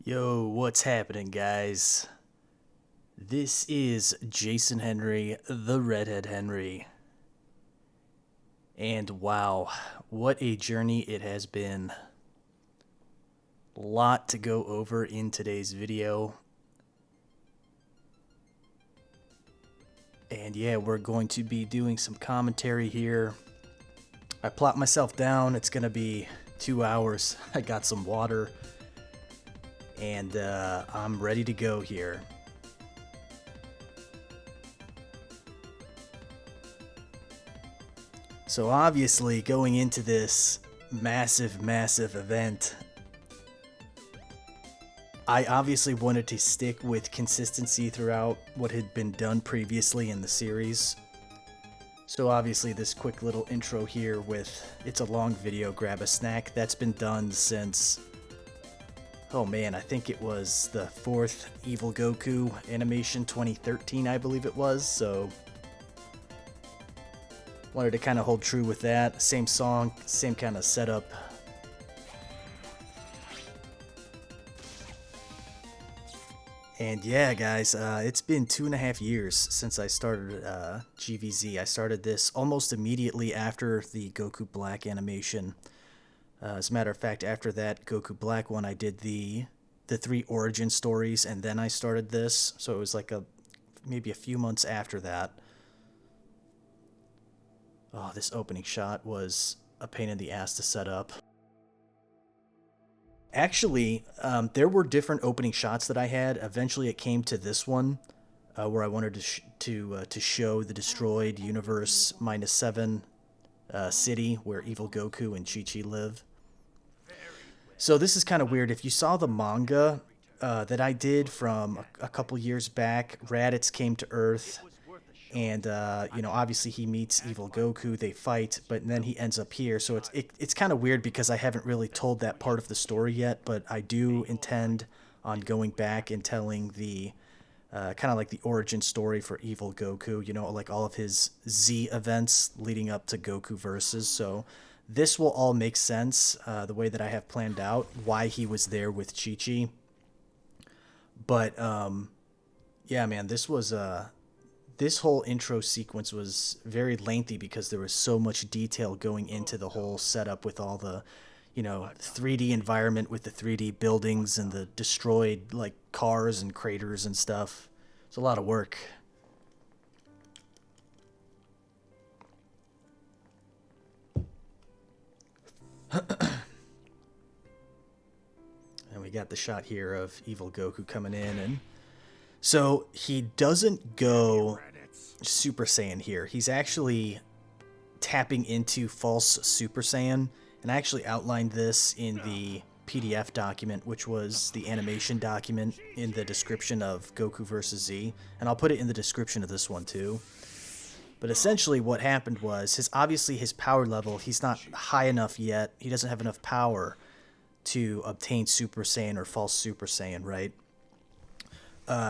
Yo, what's happening, guys? This is Jason Henry, the Redhead Henry. And wow, what a journey it has been. Lot to go over in today's video. And yeah, we're going to be doing some commentary here. I plopped myself down. It's gonna be 2 hours. I got some water. And I'm ready to go here. So obviously, going into this massive event, I obviously wanted to stick with consistency throughout what had been done previously in the series. So obviously this quick little intro here it's a long video, grab a snack, that's been done since, oh man, I think it was the 4th Evil Goku animation, 2013 I believe it was, so wanted to kind of hold true with that. Same song, same kind of setup. And yeah, guys, it's been 2.5 years since I started GVZ. I started this almost immediately after the Goku Black animation. As a matter of fact, after that Goku Black one, I did the 3 origin stories, and then I started this. So it was like maybe a few months after that. Oh, this opening shot was a pain in the ass to set up. Actually, there were different opening shots that I had. Eventually, it came to this one, where I wanted to show the destroyed universe -7 city where Evil Goku and Chi-Chi live. So this is kind of weird. If you saw the manga that I did from a couple years back, Raditz came to Earth. And, you know, obviously he meets Evil Goku, they fight, but then he ends up here. So it's kind of weird because I haven't really told that part of the story yet, but I do intend on going back and telling the, kind of like the origin story for Evil Goku, you know, like all of his Z events leading up to Goku Versus. So this will all make sense, the way that I have planned out, why he was there with Chi-Chi. But, yeah, man, this whole intro sequence was very lengthy because there was so much detail going into the whole setup with all the, you know, 3D environment with the 3D buildings and the destroyed, like, cars and craters and stuff. It's a lot of work. And we got the shot here of Evil Goku coming in, and so he doesn't go Super Saiyan here. He's actually tapping into false Super Saiyan, and I actually outlined this in the PDF document, which was the animation document in the description of Goku vs. Z, and I'll put it in the description of this one too. But essentially what happened was, obviously his power level, he's not high enough yet. He doesn't have enough power to obtain Super Saiyan or false Super Saiyan, right?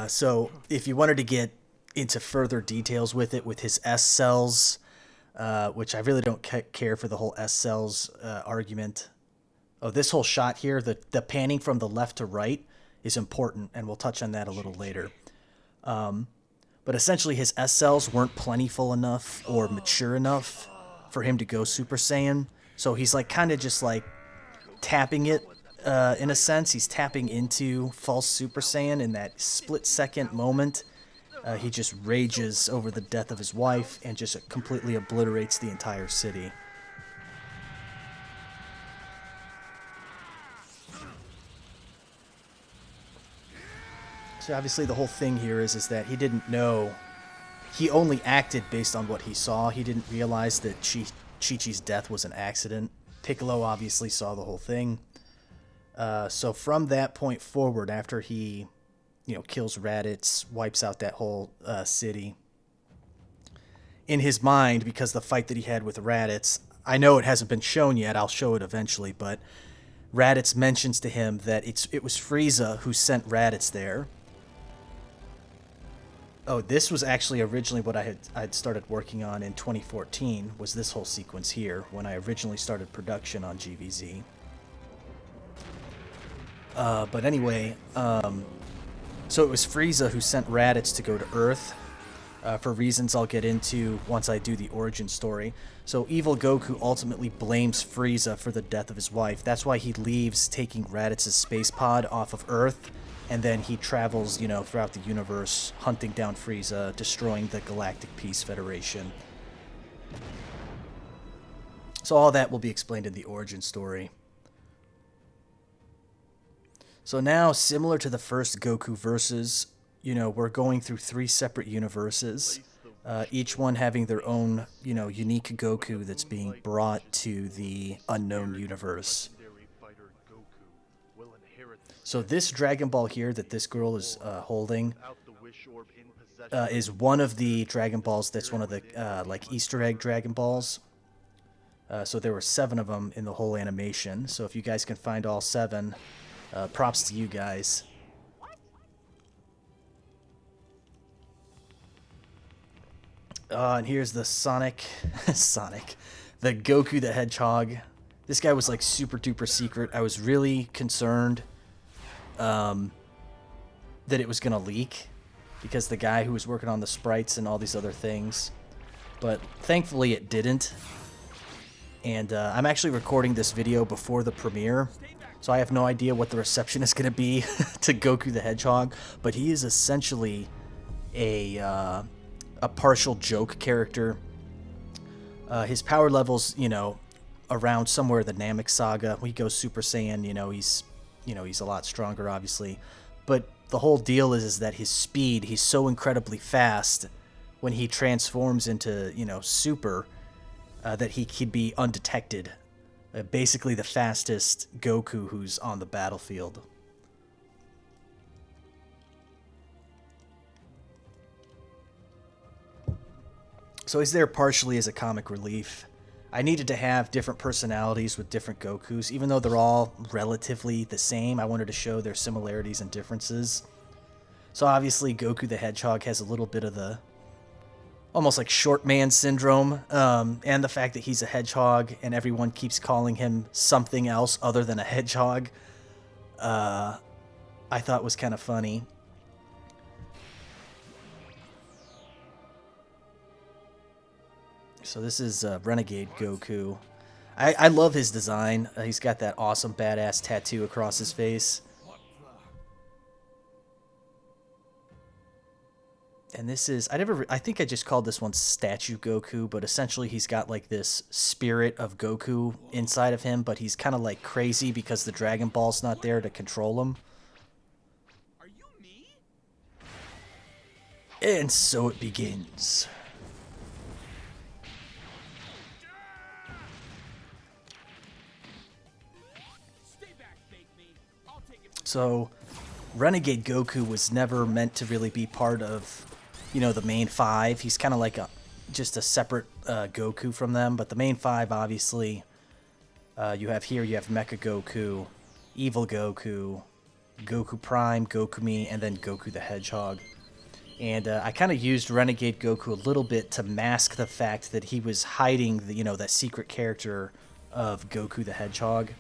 So if you wanted to get into further details with it, with his S cells, which I really don't care for the whole S cells argument. Oh, this whole shot here, the panning from the left to right is important, and we'll touch on that a little later. But essentially his S cells weren't plentiful enough or mature enough for him to go Super Saiyan. So he's like kind of just like tapping it. In a sense, he's tapping into false Super Saiyan in that split-second moment. He just rages over the death of his wife and just completely obliterates the entire city. So obviously the whole thing here is that he didn't know. He only acted based on what he saw. He didn't realize that Chi-Chi's death was an accident. Piccolo obviously saw the whole thing. So from that point forward, after he, you know, kills Raditz, wipes out that whole city, in his mind, because the fight that he had with Raditz, I know it hasn't been shown yet, I'll show it eventually, but Raditz mentions to him that it was Frieza who sent Raditz there. Oh, this was actually originally what I'd started working on in 2014, was this whole sequence here, when I originally started production on GVZ. But anyway, so it was Frieza who sent Raditz to go to Earth for reasons I'll get into once I do the origin story. So evil Goku ultimately blames Frieza for the death of his wife. That's why he leaves taking Raditz's space pod off of Earth, and then he travels, you know, throughout the universe, hunting down Frieza, destroying the Galactic Peace Federation. So all that will be explained in the origin story. So now, similar to the first Goku versus, you know, we're going through 3 separate universes, each one having their own, you know, unique Goku that's being brought to the unknown universe. So this Dragon Ball here that this girl is holding is one of the Dragon Balls that's one of the, like, Easter egg Dragon Balls. So there were 7 of them in the whole animation. So if you guys can find all 7, props to you guys. And here's the Sonic, the Goku the Hedgehog. This guy was like super duper secret. I was really concerned that it was gonna leak because the guy who was working on the sprites and all these other things, but thankfully it didn't. And I'm actually recording this video before the premiere, so I have no idea what the reception is going to be to Goku the Hedgehog, but he is essentially a partial joke character. His power levels, you know, around somewhere the Namek Saga. When he goes Super Saiyan, you know, he's a lot stronger, obviously. But the whole deal is that his speed, he's so incredibly fast when he transforms into, you know, Super, that he could be undetected. Basically the fastest Goku who's on the battlefield. So he's there partially as a comic relief. I needed to have different personalities with different Gokus. Even though they're all relatively the same, I wanted to show their similarities and differences. So obviously Goku the Hedgehog has a little bit of the almost like short man syndrome, and the fact that he's a hedgehog and everyone keeps calling him something else other than a hedgehog, I thought was kind of funny. So this is Renegade Goku. I love his design. He's got that awesome badass tattoo across his face. And this is, I think I just called this one Statue Goku, but essentially he's got like this spirit of Goku inside of him, but he's kind of like crazy because the Dragon Ball's not there to control him. Are you me? And so it begins. Stay back, fake me. I'll take it. So Renegade Goku was never meant to really be part of, you know, the main 5. He's kind of like just a separate Goku from them. But the main 5, obviously, you have Mecha Goku, Evil Goku, Goku Prime, Goku Me, and then Goku the Hedgehog. And I kind of used Renegade Goku a little bit to mask the fact that he was hiding the, you know, that secret character of Goku the Hedgehog.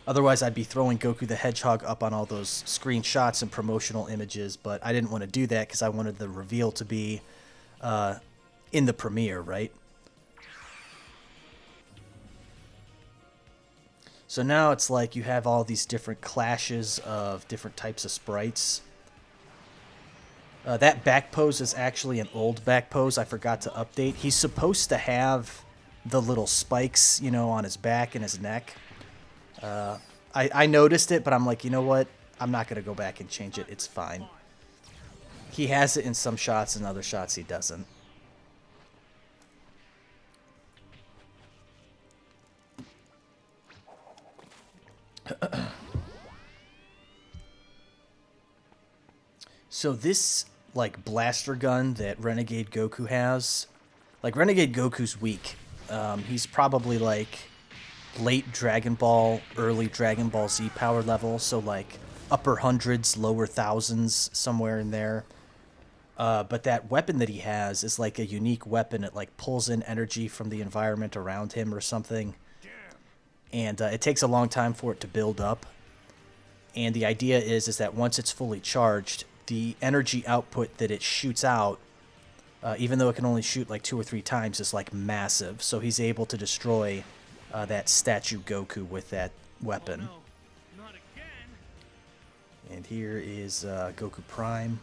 Otherwise, I'd be throwing Goku the Hedgehog up on all those screenshots and promotional images, but I didn't want to do that because I wanted the reveal to be in the premiere, right? So now it's like you have all these different clashes of different types of sprites. That back pose is actually an old back pose I forgot to update. He's supposed to have the little spikes, you know, on his back and his neck. I noticed it, but I'm like, you know what? I'm not going to go back and change it. It's fine. He has it in some shots, and other shots he doesn't. So this, like, blaster gun that Renegade Goku has, like, Renegade Goku's weak. He's probably, like, late Dragon Ball, early Dragon Ball Z power level, so like upper hundreds, lower thousands, somewhere in there. But that weapon that he has is like a unique weapon. It like pulls in energy from the environment around him or something. And it takes a long time for it to build up. And the idea is that once it's fully charged, the energy output that it shoots out, even though it can only shoot like 2 or 3 times, is like massive. So he's able to destroy that statue Goku with that weapon. Oh, no. Not again. And here is Goku Prime.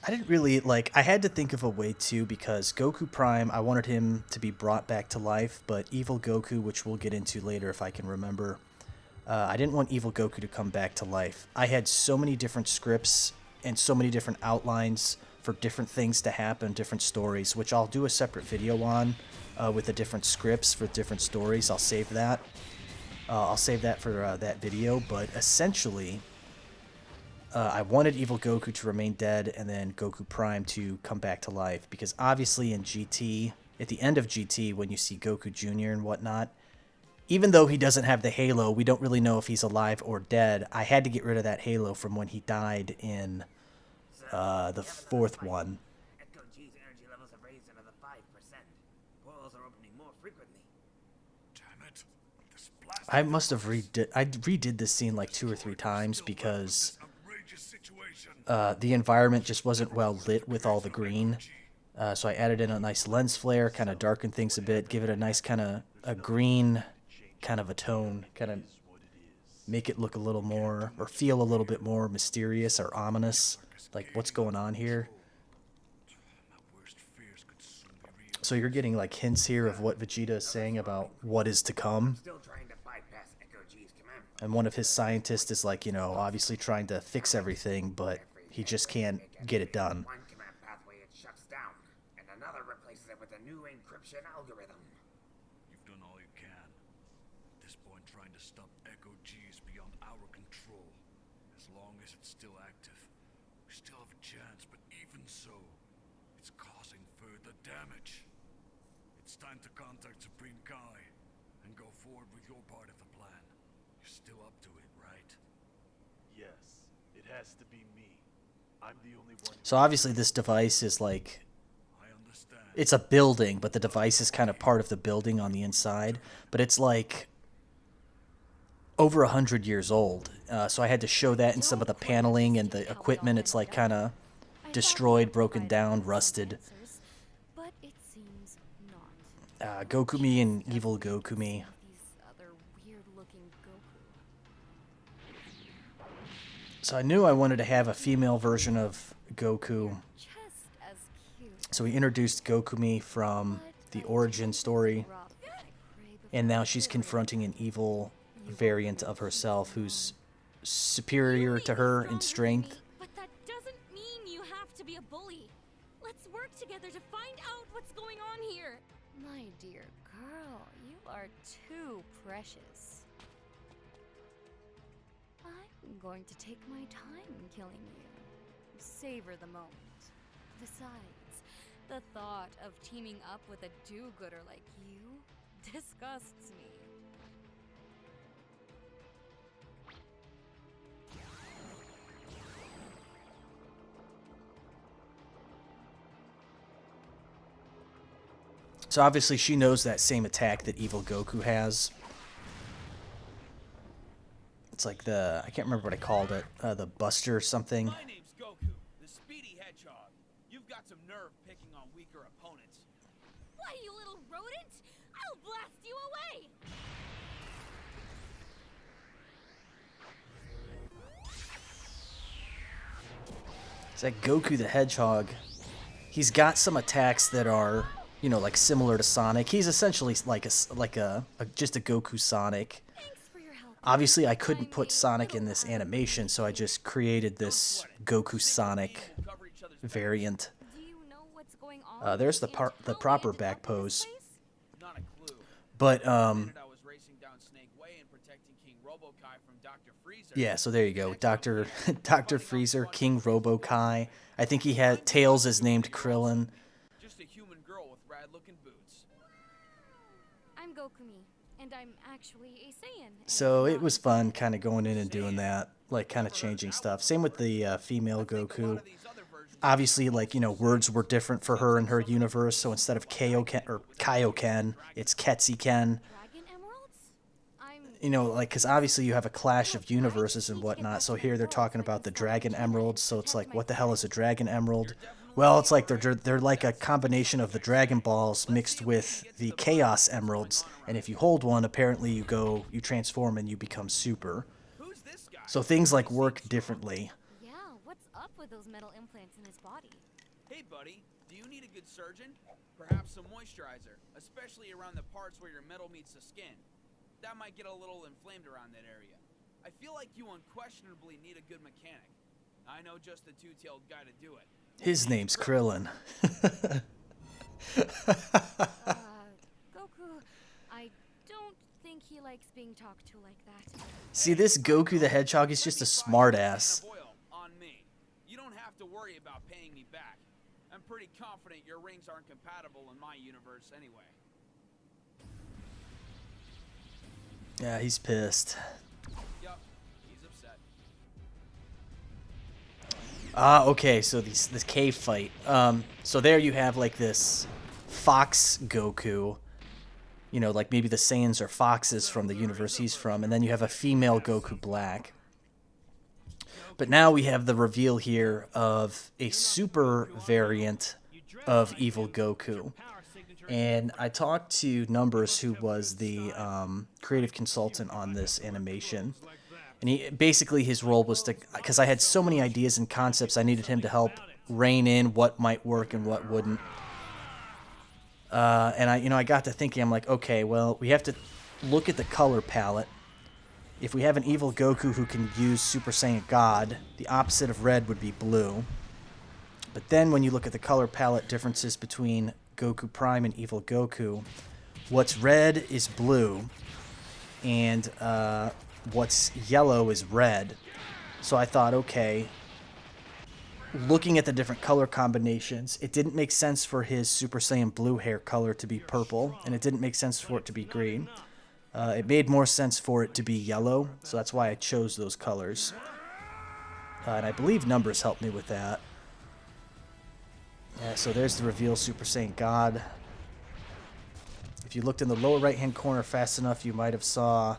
I didn't really, like, I had to think of a way too, because Goku Prime, I wanted him to be brought back to life, but Evil Goku, which we'll get into later if I can remember, I didn't want Evil Goku to come back to life. I had so many different scripts and so many different outlines for different things to happen, different stories, which I'll do a separate video on with the different scripts for different stories. I'll save that. I'll save that for that video, but essentially, I wanted Evil Goku to remain dead and then Goku Prime to come back to life, because obviously in GT, at the end of GT, when you see Goku Jr. and whatnot, even though he doesn't have the halo, we don't really know if he's alive or dead. I had to get rid of that halo from when he died in the 4th one. Echo G's energy levels have raised another 5%. Portals are opening more frequently. Damn it. This blast I must have redid this scene like 2 or 3 times because outrageous situation. the environment just wasn't well lit with all the green. So I added in a nice lens flare, kind of darken things a bit, give it a nice kind of a green kind of a tone, kind of make it look a little more, or feel a little bit more mysterious or ominous, like what's going on here. My worst fears could soon be real. So you're getting like hints here of what Vegeta is saying about what is to come. Still trying to bypass Echo G's command. And one of his scientists is like, you know, obviously trying to fix everything, but he just can't get it done. One command pathway it shuts down, and another replaces it with a new encryption algorithm. You've done all you can. At this point, trying to stop Echo G is beyond our control. As long as it's still active, we still have a chance, but even so, it's causing further damage. It's time to contact Supreme Kai and go forward with your part of the plan. You're still up to it, right? Yes, it has to be me. I'm the only one. So obviously this device is like, I understand. it's a building, but the device is kind of part of the building on the inside. But it's like over 100 years old. So I had to show that in some of the paneling and the equipment. It's like kind of destroyed, broken down, rusted. But it seems not. Gokumi and Evil Gokumi. These other weird-looking Goku. So I knew I wanted to have a female version of Goku. Just as cute. So we introduced Gokumi from the origin story. And now she's confronting an evil variant of herself who's superior to her in strength. But that doesn't mean you have to be a bully. Let's work together to find out what's going on here. My dear girl, you are too precious. I'm going to take my time killing you. Savor the moment. Besides, the thought of teaming up with a do-gooder like you disgusts me. So obviously she knows that same attack that Evil Goku has. It's like the, I can't remember what I called it, the Buster or something. My name's Goku, the Speedy Hedgehog. You've got some nerve picking on weaker opponents. Why, you little rodent! I'll blast you away! It's like Goku the Hedgehog. He's got some attacks that are, you know, like similar to Sonic. He's essentially like just a Goku Sonic. Thanks for your help. Obviously, I couldn't put Sonic in this animation, so I just created this Goku Sonic Cover each other's variant. Do you know what's going on? There's the Until the we proper ended back up in this pose. place? Not a clue. But I was racing down Snake Way and protecting King Robo-Kai from Dr. Freezer. yeah, so there you go, Dr. Freezer, King Robo-Kai. I think he had Tails is named Krillin. Just a human girl with rad-looking boots. I'm Gokumi, and I'm actually a Saiyan. and So not it was fun, kind of going in and doing that, like kind of changing stuff. Same with the female I think a lot Goku. of these other versions obviously, like, you know, words were different for her in her universe. So instead of Kaioken or Kaioken, it's Ketsuken. Dragon emeralds? I'm You know, like, because obviously you have a clash of universes and whatnot. So here they're talking about the dragon emeralds. So it's like, what the hell is a dragon emerald? Well, it's like they're like a combination of the Dragon Balls mixed with the Chaos Emeralds. And if you hold one, apparently you transform and you become super. Who's this guy? So things like work differently. Yeah, what's up with those metal implants in his body? Hey, buddy, do you need a good surgeon? Perhaps some moisturizer, especially around the parts where your metal meets the skin. That might get a little inflamed around that area. I feel like you unquestionably need a good mechanic. I know just the two-tailed guy to do it. His name's Krillin. Goku, I don't think he likes being talked to like that. See, this Goku the Hedgehog is just a smartass. On me. You don't have to worry about paying me back. I'm pretty confident your rings aren't compatible in my universe anyway. Yeah, he's pissed. Yup, he's upset. Okay, so this cave fight. So there you have like this fox Goku. You know, like maybe the Saiyans are foxes from the universe he's from, and then you have a female Goku Black. But now we have the reveal here of a super variant of evil Goku. And I talked to Numbers, who was the creative consultant on this animation. And he basically, his role was to, because I had so many ideas and concepts, I needed him to help rein in what might work and what wouldn't. And I got to thinking, I'm like, okay, well, we have to look at the color palette. If we have an evil Goku who can use Super Saiyan God, the opposite of red would be blue. But then when you look at the color palette differences between Goku Prime and evil Goku, what's red is blue, and what's yellow is red. So I thought, okay, looking at the different color combinations, it didn't make sense for his Super Saiyan blue hair color to be purple, and it didn't make sense for it to be green. It made more sense for it to be yellow, so that's why I chose those colors. And I believe Numbers helped me with that. Yeah, so there's the reveal, Super Saiyan God. If you looked in the lower right-hand corner fast enough, you might have saw...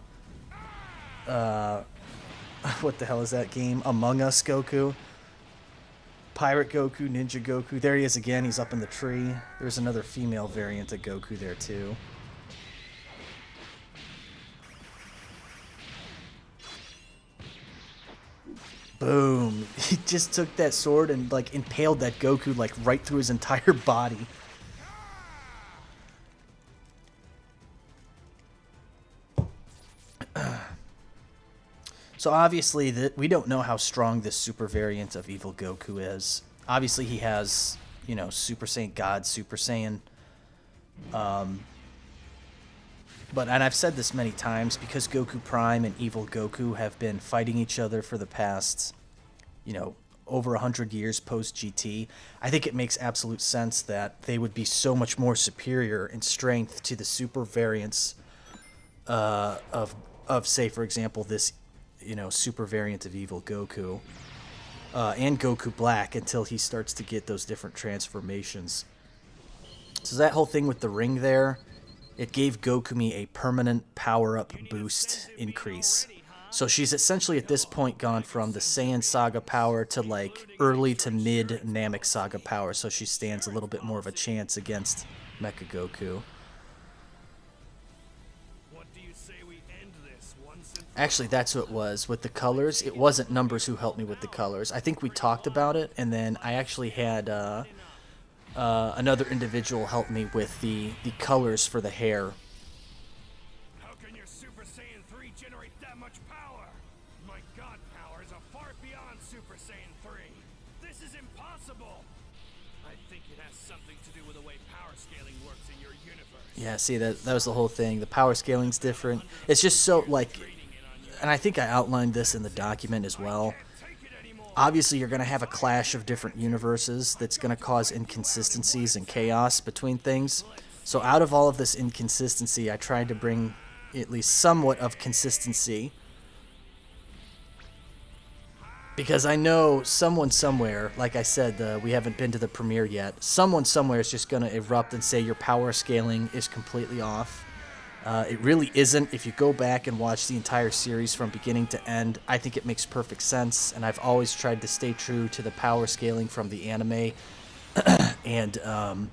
what the hell is that game? Among Us Goku. Pirate Goku, Ninja Goku. There he is again. He's up in the tree. There's another female variant of Goku there, too. Boom. He just took that sword and, like, impaled that Goku, like, right through his entire body. So obviously, we don't know how strong this super variant of evil Goku is. Obviously, he has, you know, Super Saiyan God, Super Saiyan. And I've said this many times, because Goku Prime and evil Goku have been fighting each other for the past, you know, over 100 years post-GT, I think it makes absolute sense that they would be so much more superior in strength to the super variants of say, for example, this, you know, super variant of evil Goku and Goku Black, until he starts to get those different transformations. So that whole thing with the ring there, it gave Gokumi a permanent power-up boost increase. So she's essentially at this point gone from the Saiyan Saga power to like early to mid Namek Saga power, so she stands a little bit more of a chance against Mecha Goku. Actually, that's what it was. With the colors, it wasn't Numbers who helped me with the colors. I think we talked about it, and then I actually had another individual help me with the colors for the hair. How can your Super Saiyan 3 generate that much power? My God powers are far beyond Super Saiyan 3. This is impossible. I think it has something to do with the way power scaling works in your universe. Yeah, see, that was the whole thing. The power scaling's different. It's just so, like, and I think I outlined this in the document as well. Obviously, you're going to have a clash of different universes that's going to cause inconsistencies and chaos between things. So out of all of this inconsistency, I tried to bring at least somewhat of consistency. Because I know someone somewhere, like I said, we haven't been to the premiere yet, someone somewhere is just going to erupt and say your power scaling is completely off. It really isn't. If you go back and watch the entire series from beginning to end, I think it makes perfect sense, and I've always tried to stay true to the power scaling from the anime and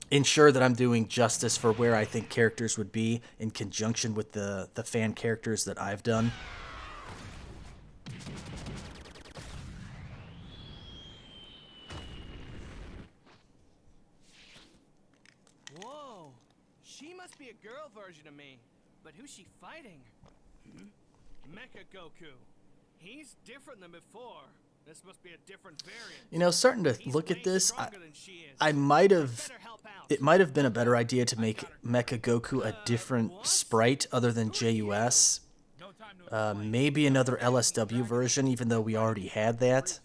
ensure that I'm doing justice for where I think characters would be in conjunction with the fan characters that I've done. Whoa, she must be a girl version of me. But who's she fighting? Mecha Goku. He's different than before. This must be a different variant. You know, starting to look at this, I might have... It might have been a better idea to make Mecha Goku a different sprite other than JUS. Maybe another LSW version, even though we already had that.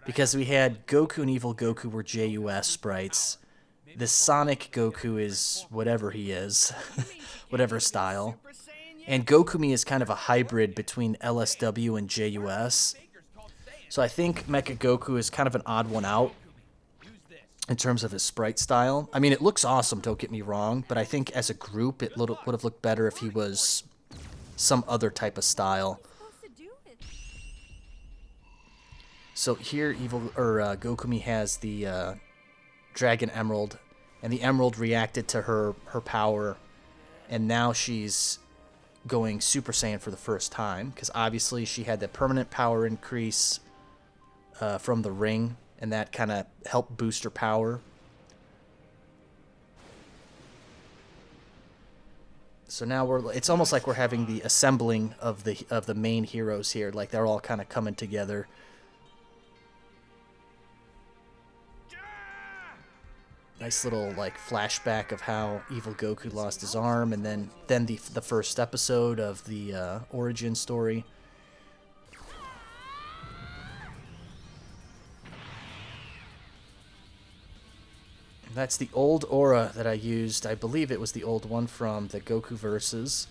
Because we had Goku and Evil Goku were JUS sprites. The Sonic Goku is whatever he is, whatever style. And Gokumi is kind of a hybrid between LSW and JUS. So I think Mecha Goku is kind of an odd one out in terms of his sprite style. I mean, it looks awesome, don't get me wrong, but I think as a group it would have looked better if he was some other type of style. So here Gokumi has the Dragon Emerald, and the Emerald reacted to her power, and now she's going Super Saiyan for the first time, because obviously she had that permanent power increase from the ring, and that kind of helped boost her power. So now it's almost like we're having the assembling of the main heroes here, like they're all kind of coming together. Nice little like flashback of how Evil Goku lost his arm, and then the first episode of the origin story. That's the old aura that I used. I believe it was the old one from the Goku Versus,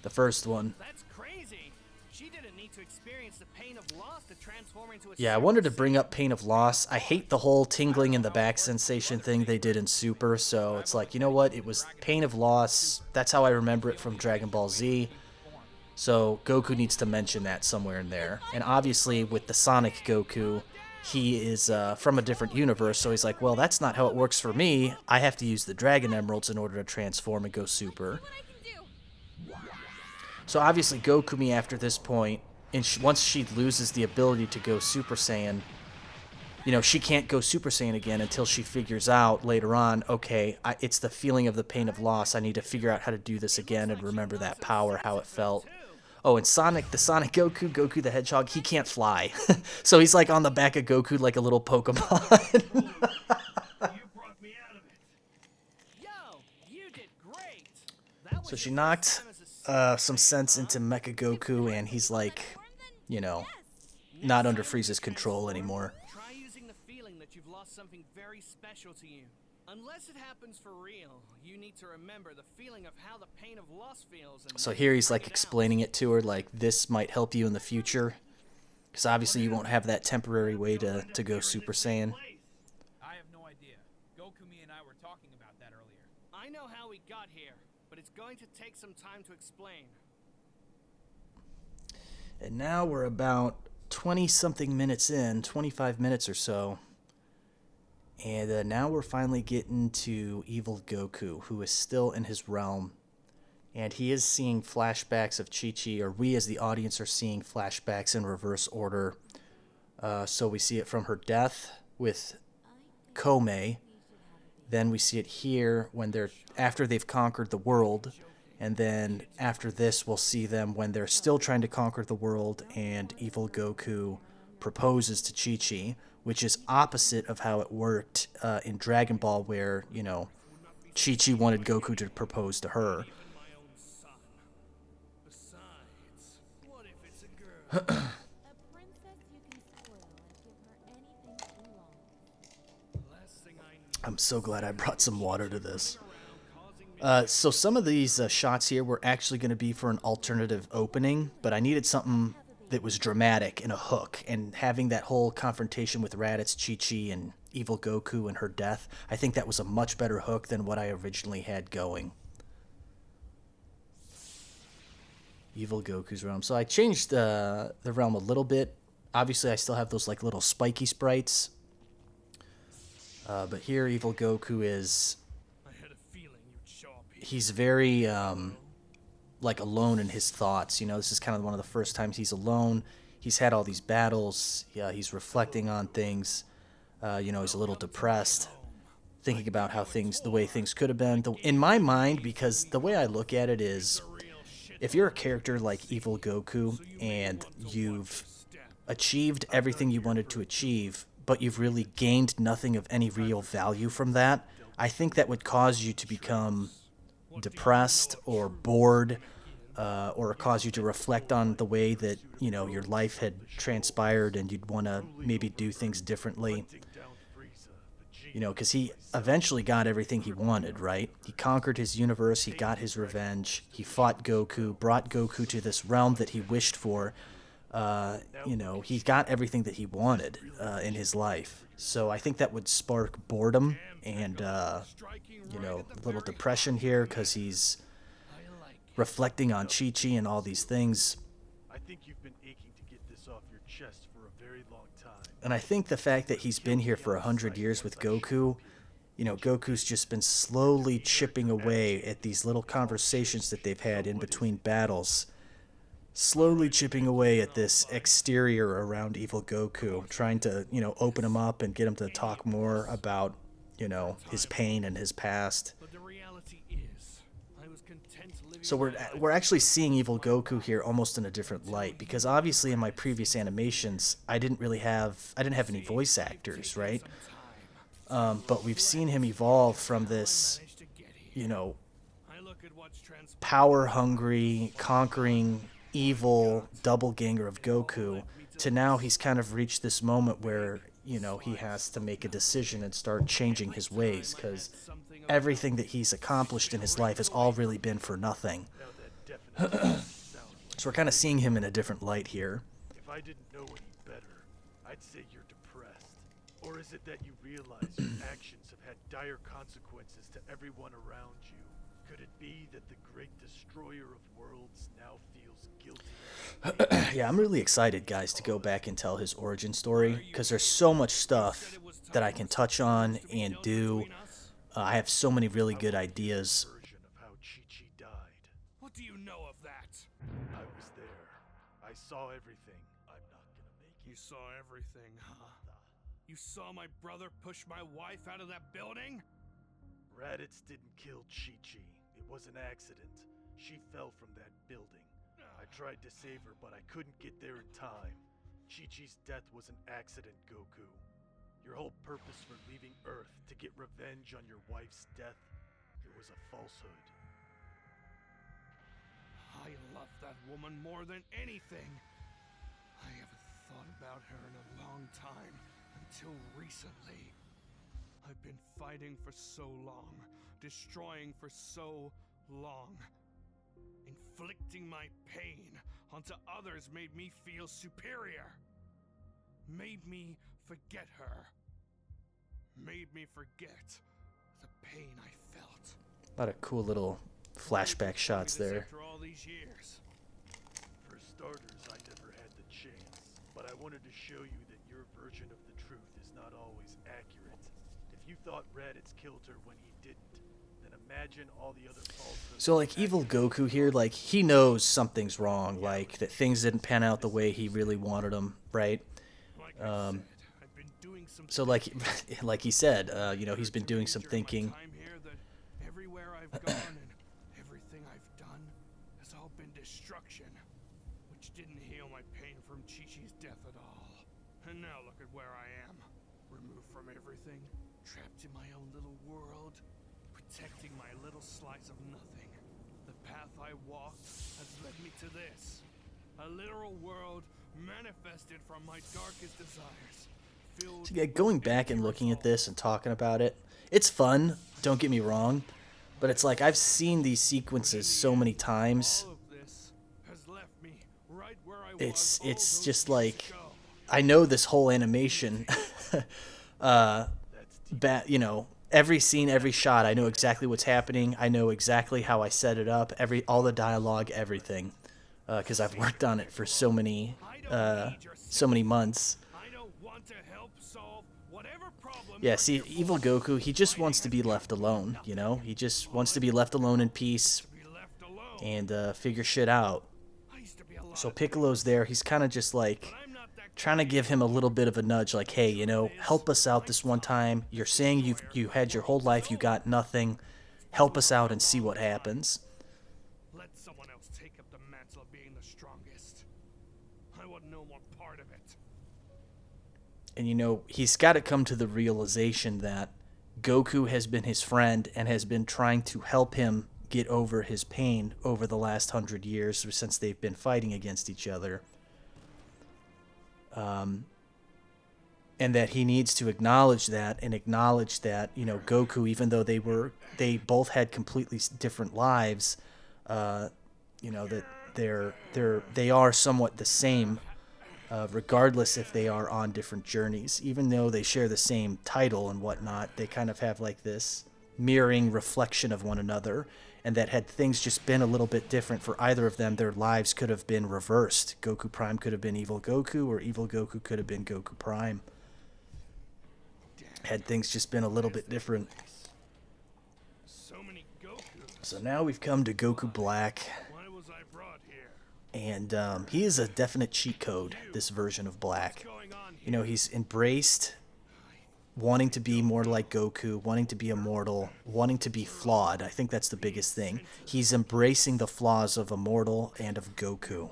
the first one. That's crazy. She didn't need to experience the pain of loss to transform into a Yeah, I wanted to bring up pain of loss. I hate the whole tingling in the back sensation thing they did in Super, so it's like, you know what? It was pain of loss. That's how I remember it from Dragon Ball Z. So Goku needs to mention that somewhere in there. And obviously with the Sonic Goku, he is from a different universe, so he's like, well, that's not how it works for me. I have to use the Dragon Emeralds in order to transform and go Super. So obviously Gokumi after this point, and once she loses the ability to go Super Saiyan, you know, she can't go Super Saiyan again until she figures out later on, okay, it's the feeling of the pain of loss. I need to figure out how to do this again and remember that power, how it felt. Oh, and the Sonic Goku, Goku the Hedgehog, he can't fly. So he's like on the back of Goku like a little Pokemon. So she knocked some sense into Mecha Goku, and he's like, you know, not under Frieza's control anymore. Try using the feeling that you've lost something very special to you. Unless it happens for real, you need to remember the feeling of how the pain of loss feels. And so here he's like explaining it to her, like this might help you in the future, because obviously you won't have that temporary way to go Super Saiyan. I have no idea. Gokumi and I were talking about that earlier. I know how we got here, but it's going to take some time to explain. And now we're about 20-something minutes in, 25 minutes or so. And now we're finally getting to Evil Goku, who is still in his realm. And he is seeing flashbacks of Chi-Chi, or we as the audience are seeing flashbacks in reverse order. So we see it from her death with Komei. Then we see it here when after they've conquered the world. And then after this, we'll see them when they're still trying to conquer the world, and Evil Goku proposes to Chi-Chi, which is opposite of how it worked in Dragon Ball, where, you know, Chi-Chi wanted Goku to propose to her. Besides, what if it's a girl? A princess you can spoil and give her anything she wants. Last thing I need. I'm so glad I brought some water to this. So some of these shots here were actually going to be for an alternative opening, but I needed something that was dramatic and a hook, and having that whole confrontation with Raditz, Chi-Chi, and Evil Goku and her death, I think that was a much better hook than what I originally had going. Evil Goku's realm. So I changed the realm a little bit. Obviously, I still have those like little spiky sprites. But here, Evil Goku is... I had a feeling you'd show up here. He's very, like, alone in his thoughts. You know, this is kind of one of the first times he's alone. He's had all these battles. Yeah, he's reflecting on things. You know, he's a little depressed, thinking about how the way things could have been. In my mind, because the way I look at it is, if you're a character like Evil Goku and you've achieved everything you wanted to achieve, but you've really gained nothing of any real value from that, I think that would cause you to become depressed or bored, or cause you to reflect on the way that, you know, your life had transpired, and you'd want to maybe do things differently. You know, because he eventually got everything he wanted, right? He conquered his universe, he got his revenge, he fought Goku, brought Goku to this realm that he wished for. You know, he got everything that he wanted in his life. So I think that would spark boredom and, you know, a little depression here, because he's reflecting on Chi-Chi and all these things. I think you've been aching to get this off your chest for a very long time. And I think the fact that he's been here for 100 years with Goku, you know, Goku's just been slowly chipping away at these little conversations that they've had in between battles. Slowly chipping away at this exterior around Evil Goku, trying to, you know, open him up and get him to talk more about, you know, his pain and his past. But the reality is, I was content living. So we're actually seeing Evil Goku here almost in a different light, because obviously in my previous animations I didn't have any voice actors, right? But we've seen him evolve from this, you know, power-hungry, conquering, evil doppelganger of Goku, to now he's kind of reached this moment where, you know, he has to make a decision and start changing his ways, because everything that he's accomplished in his life has all really been for nothing. So we're kind of seeing him in a different light here. If I didn't know any better, I'd say you're depressed. Or is it that you realize your actions have had dire consequences to everyone around you? Could it be that the great destroyer of worlds now feels guilty? Yeah, I'm really excited, guys, to go back and tell his origin story, because there's so much stuff that I can touch on and do. I have so many really good ideas. Version of how Chi-Chi died. What do you know of that? I was there. I saw everything. I'm not gonna make You saw everything, huh? You saw my brother push my wife out of that building? Raditz didn't kill Chi-Chi. It was an accident. She fell from that building. I tried to save her, but I couldn't get there in time. Chi-Chi's death was an accident, Goku. Your whole purpose for leaving Earth, to get revenge on your wife's death, it was a falsehood. I love that woman more than anything. I haven't thought about her in a long time, until recently. I've been fighting for so long, destroying for so long. Inflicting my pain onto others made me feel superior. Made me forget her. Made me forget the pain I felt. A lot of cool little flashback shots there. After all these years. For starters, I never had the chance, but I wanted to show you that your version of the truth is not always accurate. If you thought Raditz killed her when he didn't, then imagine all the other falsehoods. So, like, Evil Goku here, like, he knows something's wrong, like, that things didn't pan out the way he really wanted them, right? Like I said, I've been doing some So, like he said, you know, he's been doing some thinking. Time here that everywhere I've gone and everything I've done has all been destruction, which didn't heal my pain from Chi-Chi's death at all. And now look at where I am, removed from everything, trapped in my own little world, protecting my little slice of nothing. The path I walked has led me to this, a literal world manifested from my darkest desires. So, yeah, going back and looking at this and talking about it, it's fun, don't get me wrong, but it's like I've seen these sequences so many times. All of this has left me right where I it's just like, I know this whole animation. You know, every scene, every shot, I know exactly what's happening. I know exactly how I set it up. All the dialogue, everything, because I've worked on it for so many months. I don't want to help solve whatever problem. Yeah, see, evil Goku, he just wants to be left alone. You know, he just wants to be left alone in peace and figure shit out. So Piccolo's there. He's kind of just like trying to give him a little bit of a nudge, like, hey, you know, help us out this one time. You're saying you had your whole life, you got nothing. Help us out and see what happens. Let someone else take up the mantle of being the strongest. I want no more part of it. And, you know, he's got to come to the realization that Goku has been his friend and has been trying to help him get over his pain over the last 100 years since they've been fighting against each other. And that he needs to acknowledge that, and acknowledge that, you know, Goku, even though they both had completely different lives, you know, that they are somewhat the same, regardless if they are on different journeys. Even though they share the same title and whatnot, they kind of have like this mirroring reflection of one another. And that had things just been a little bit different for either of them, their lives could have been reversed. Goku Prime could have been evil Goku, or evil Goku could have been Goku Prime. Had things just been a little bit different. So now we've come to Goku Black. And he is a definite cheat code, this version of Black. You know, he's embraced wanting to be more like Goku, wanting to be immortal, wanting to be flawed. I think that's the biggest thing. He's embracing the flaws of Immortal and of Goku.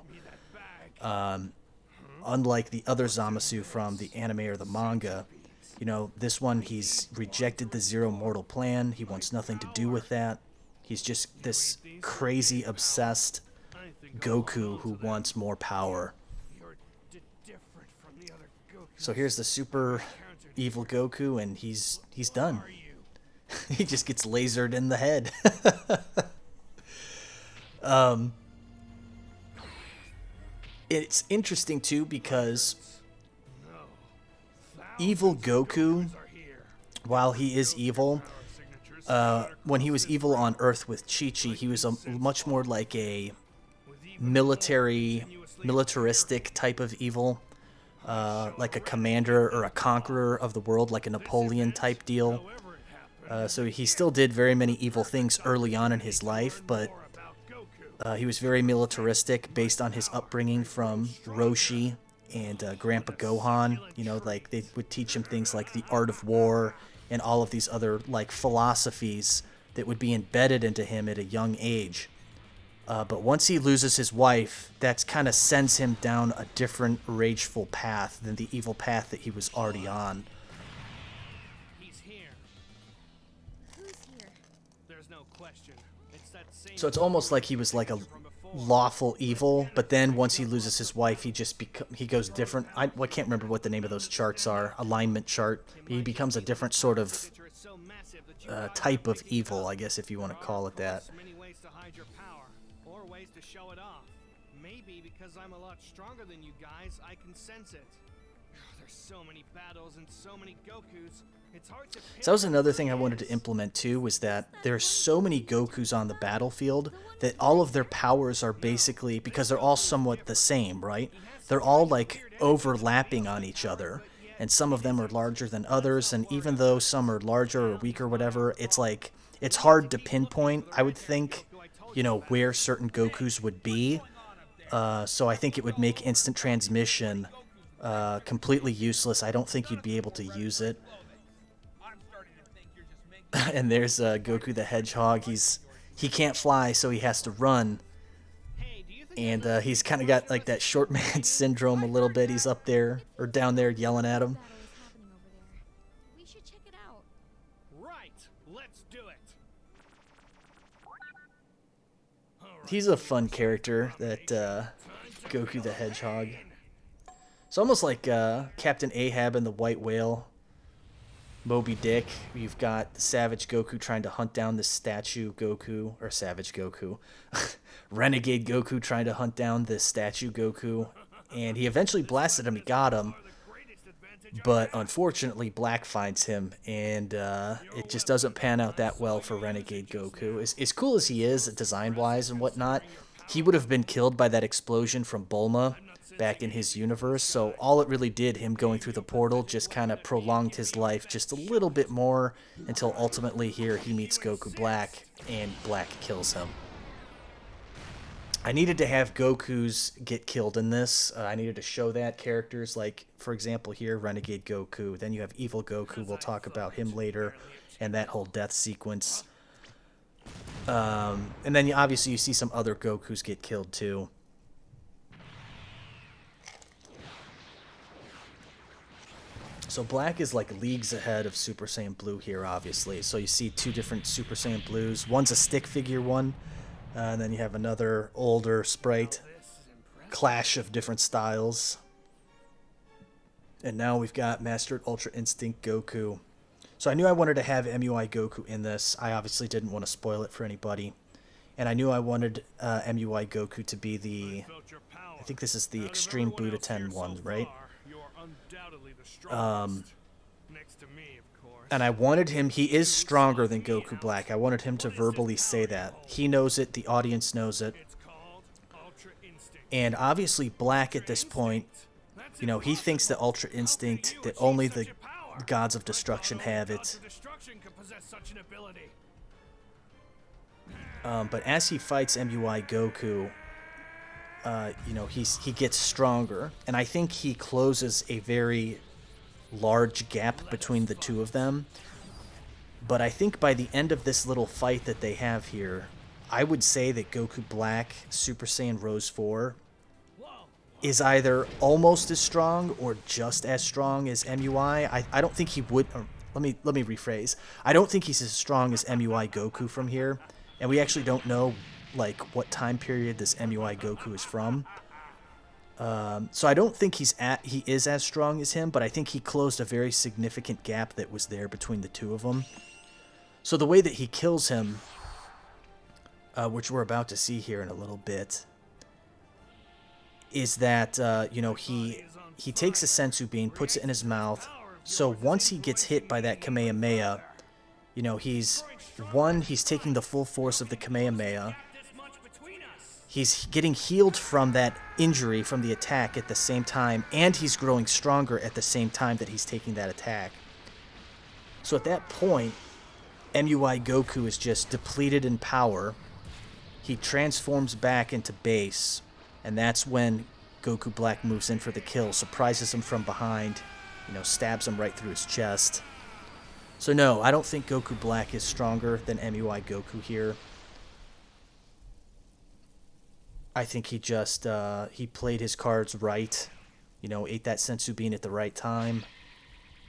Unlike the other Zamasu from the anime or the manga, you know, this one, he's rejected the Zero Mortal plan. He wants nothing to do with that. He's just this crazy, obsessed Goku who wants more power. So here's the super evil Goku, and he's done. He just gets lasered in the head. It's interesting too because evil Goku, while he is evil, when he was evil on Earth with Chi-Chi, he was much more like a militaristic type of evil. Like a commander or a conqueror of the world, like a Napoleon type deal. So he still did very many evil things early on in his life, but he was very militaristic based on his upbringing from Roshi and Grandpa Gohan. You know, like they would teach him things like the art of war and all of these other like philosophies that would be embedded into him at a young age. But once he loses his wife, that kind of sends him down a different rageful path than the evil path that he was already on. He's here. Who's here? There's no question. It's that same So it's almost like he was like a lawful evil, but then once he loses his wife, he goes different. I can't remember what the name of those charts are, alignment chart. He becomes a different sort of type of evil, I guess, if you want to call it that. many ways to hide your power, or ways to show it off. Maybe because I'm a lot stronger than you guys, I can sense it. There's so many battles and so many Gokus. It's hard to So that was another thing I wanted to implement too, was that there's so many Gokus on the battlefield that all of their powers are basically, because they're all somewhat the same, right? They're all like overlapping on each other, and some of them are larger than others, and even though some are larger or weaker or whatever, it's like, it's hard to pinpoint, I would think, you know, where certain Gokus would be. So I think it would make instant transmission completely useless. I don't think you'd be able to use it. And there's Goku the Hedgehog. He can't fly, so he has to run. And he's kind of got like that short man syndrome a little bit. He's up there or down there yelling at him. Battle is happening over there. We should check it out. Right, let's do it. He's a fun character, that Goku the Hedgehog. It's almost like Captain Ahab and the White Whale, Moby Dick. You've got the Savage Goku trying to hunt down the statue Goku, or Savage Goku. Renegade Goku trying to hunt down the statue Goku. and he eventually blasted him. He got him, but unfortunately Black finds him, and it just doesn't pan out that well for Renegade Goku. As cool as he is, design-wise and whatnot, he would have been killed by that explosion from Bulma back in his universe, so all it really did, him going through the portal, just kind of prolonged his life just a little bit more, until ultimately here he meets Goku Black, and Black kills him. I needed to have Goku's get killed in this. I needed to show that characters, like, for example here, Renegade Goku. Then you have Evil Goku, we'll talk about him later, and that whole death sequence. And then obviously you see some other Gokus get killed too. So Black is like leagues ahead of Super Saiyan Blue here, obviously. So you see two different Super Saiyan Blues. One's a stick figure one, and then you have another older sprite. Clash of different styles. And now we've got Mastered Ultra Instinct Goku. So I knew I wanted to have MUI Goku in this. I obviously didn't want to spoil it for anybody. And I knew I wanted MUI Goku to be the... I think this is the Extreme Buddha 10 one, right? And I wanted him, he is stronger than Goku Black. I wanted him to verbally say that. He knows it, the audience knows it. And obviously Black at this point, you know, he thinks that Ultra Instinct, that only the gods of destruction have it. But as he fights MUI Goku, you know, he gets stronger. And I think he closes a very large gap between the two of them. But I think by the end of this little fight that they have here, I would say that Goku Black Super Saiyan Rose 4 is either almost as strong or just as strong as MUI. I don't think he would... let me rephrase. I don't think he's as strong as MUI Goku from here. And we actually don't know, like, what time period this MUI Goku is from. So I don't think he is as strong as him, but I think he closed a very significant gap that was there between the two of them. So the way that he kills him, which we're about to see here in a little bit, is that, you know, he takes a sensu bean, puts it in his mouth. So once he gets hit by that Kamehameha, you know, he's taking the full force of the Kamehameha. He's getting healed from that injury, from the attack at the same time, and he's growing stronger at the same time that he's taking that attack. So at that point, MUI Goku is just depleted in power. He transforms back into base, and that's when Goku Black moves in for the kill, surprises him from behind, you know, stabs him right through his chest. So no, I don't think Goku Black is stronger than MUI Goku here. I think he just, he played his cards right, you know, ate that sensu bean at the right time,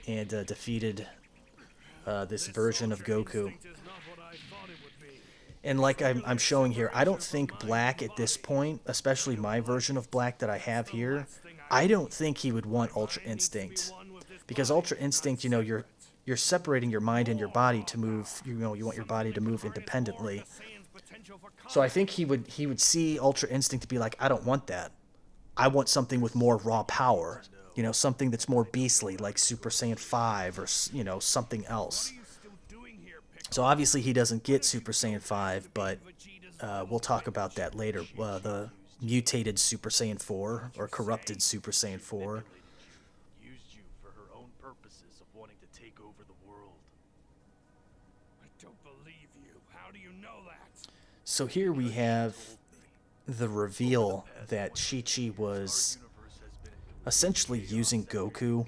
and defeated this version of Goku. And like I'm showing here, I don't think Black at this point, especially my version of Black that I have here, I don't think he would want Ultra Instinct. Because Ultra Instinct, you know, you're separating your mind and your body to move, you know, you want your body to move independently. So I think he would see Ultra Instinct to be like, I don't want that. I want something with more raw power. You know, something that's more beastly, like Super Saiyan 5 or, you know, something else. So obviously he doesn't get Super Saiyan 5, but we'll talk about that later. The mutated Super Saiyan 4, or corrupted Super Saiyan 4. Used you for her own purposes of wanting to take over the world. I don't believe you. How do you know that? So here we have the reveal that Chi-Chi was essentially using Goku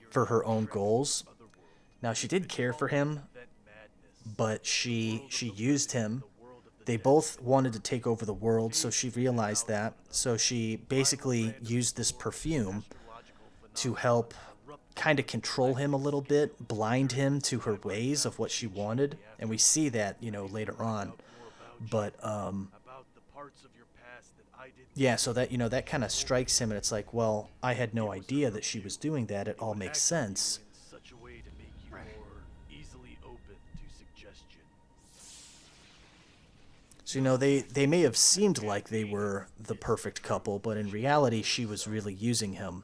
for her own goals. Now, she did care for him, but she used him. They both wanted to take over the world, so she realized that. So she basically used this perfume to help kind of control him a little bit, blind him to her ways of what she wanted. And we see that, you know, later on. But, yeah, so that, you know, that kind of strikes him, and it's like, well, I had no idea that she was doing that. It all makes sense. So, you know, they may have seemed like they were the perfect couple, but in reality, she was really using him.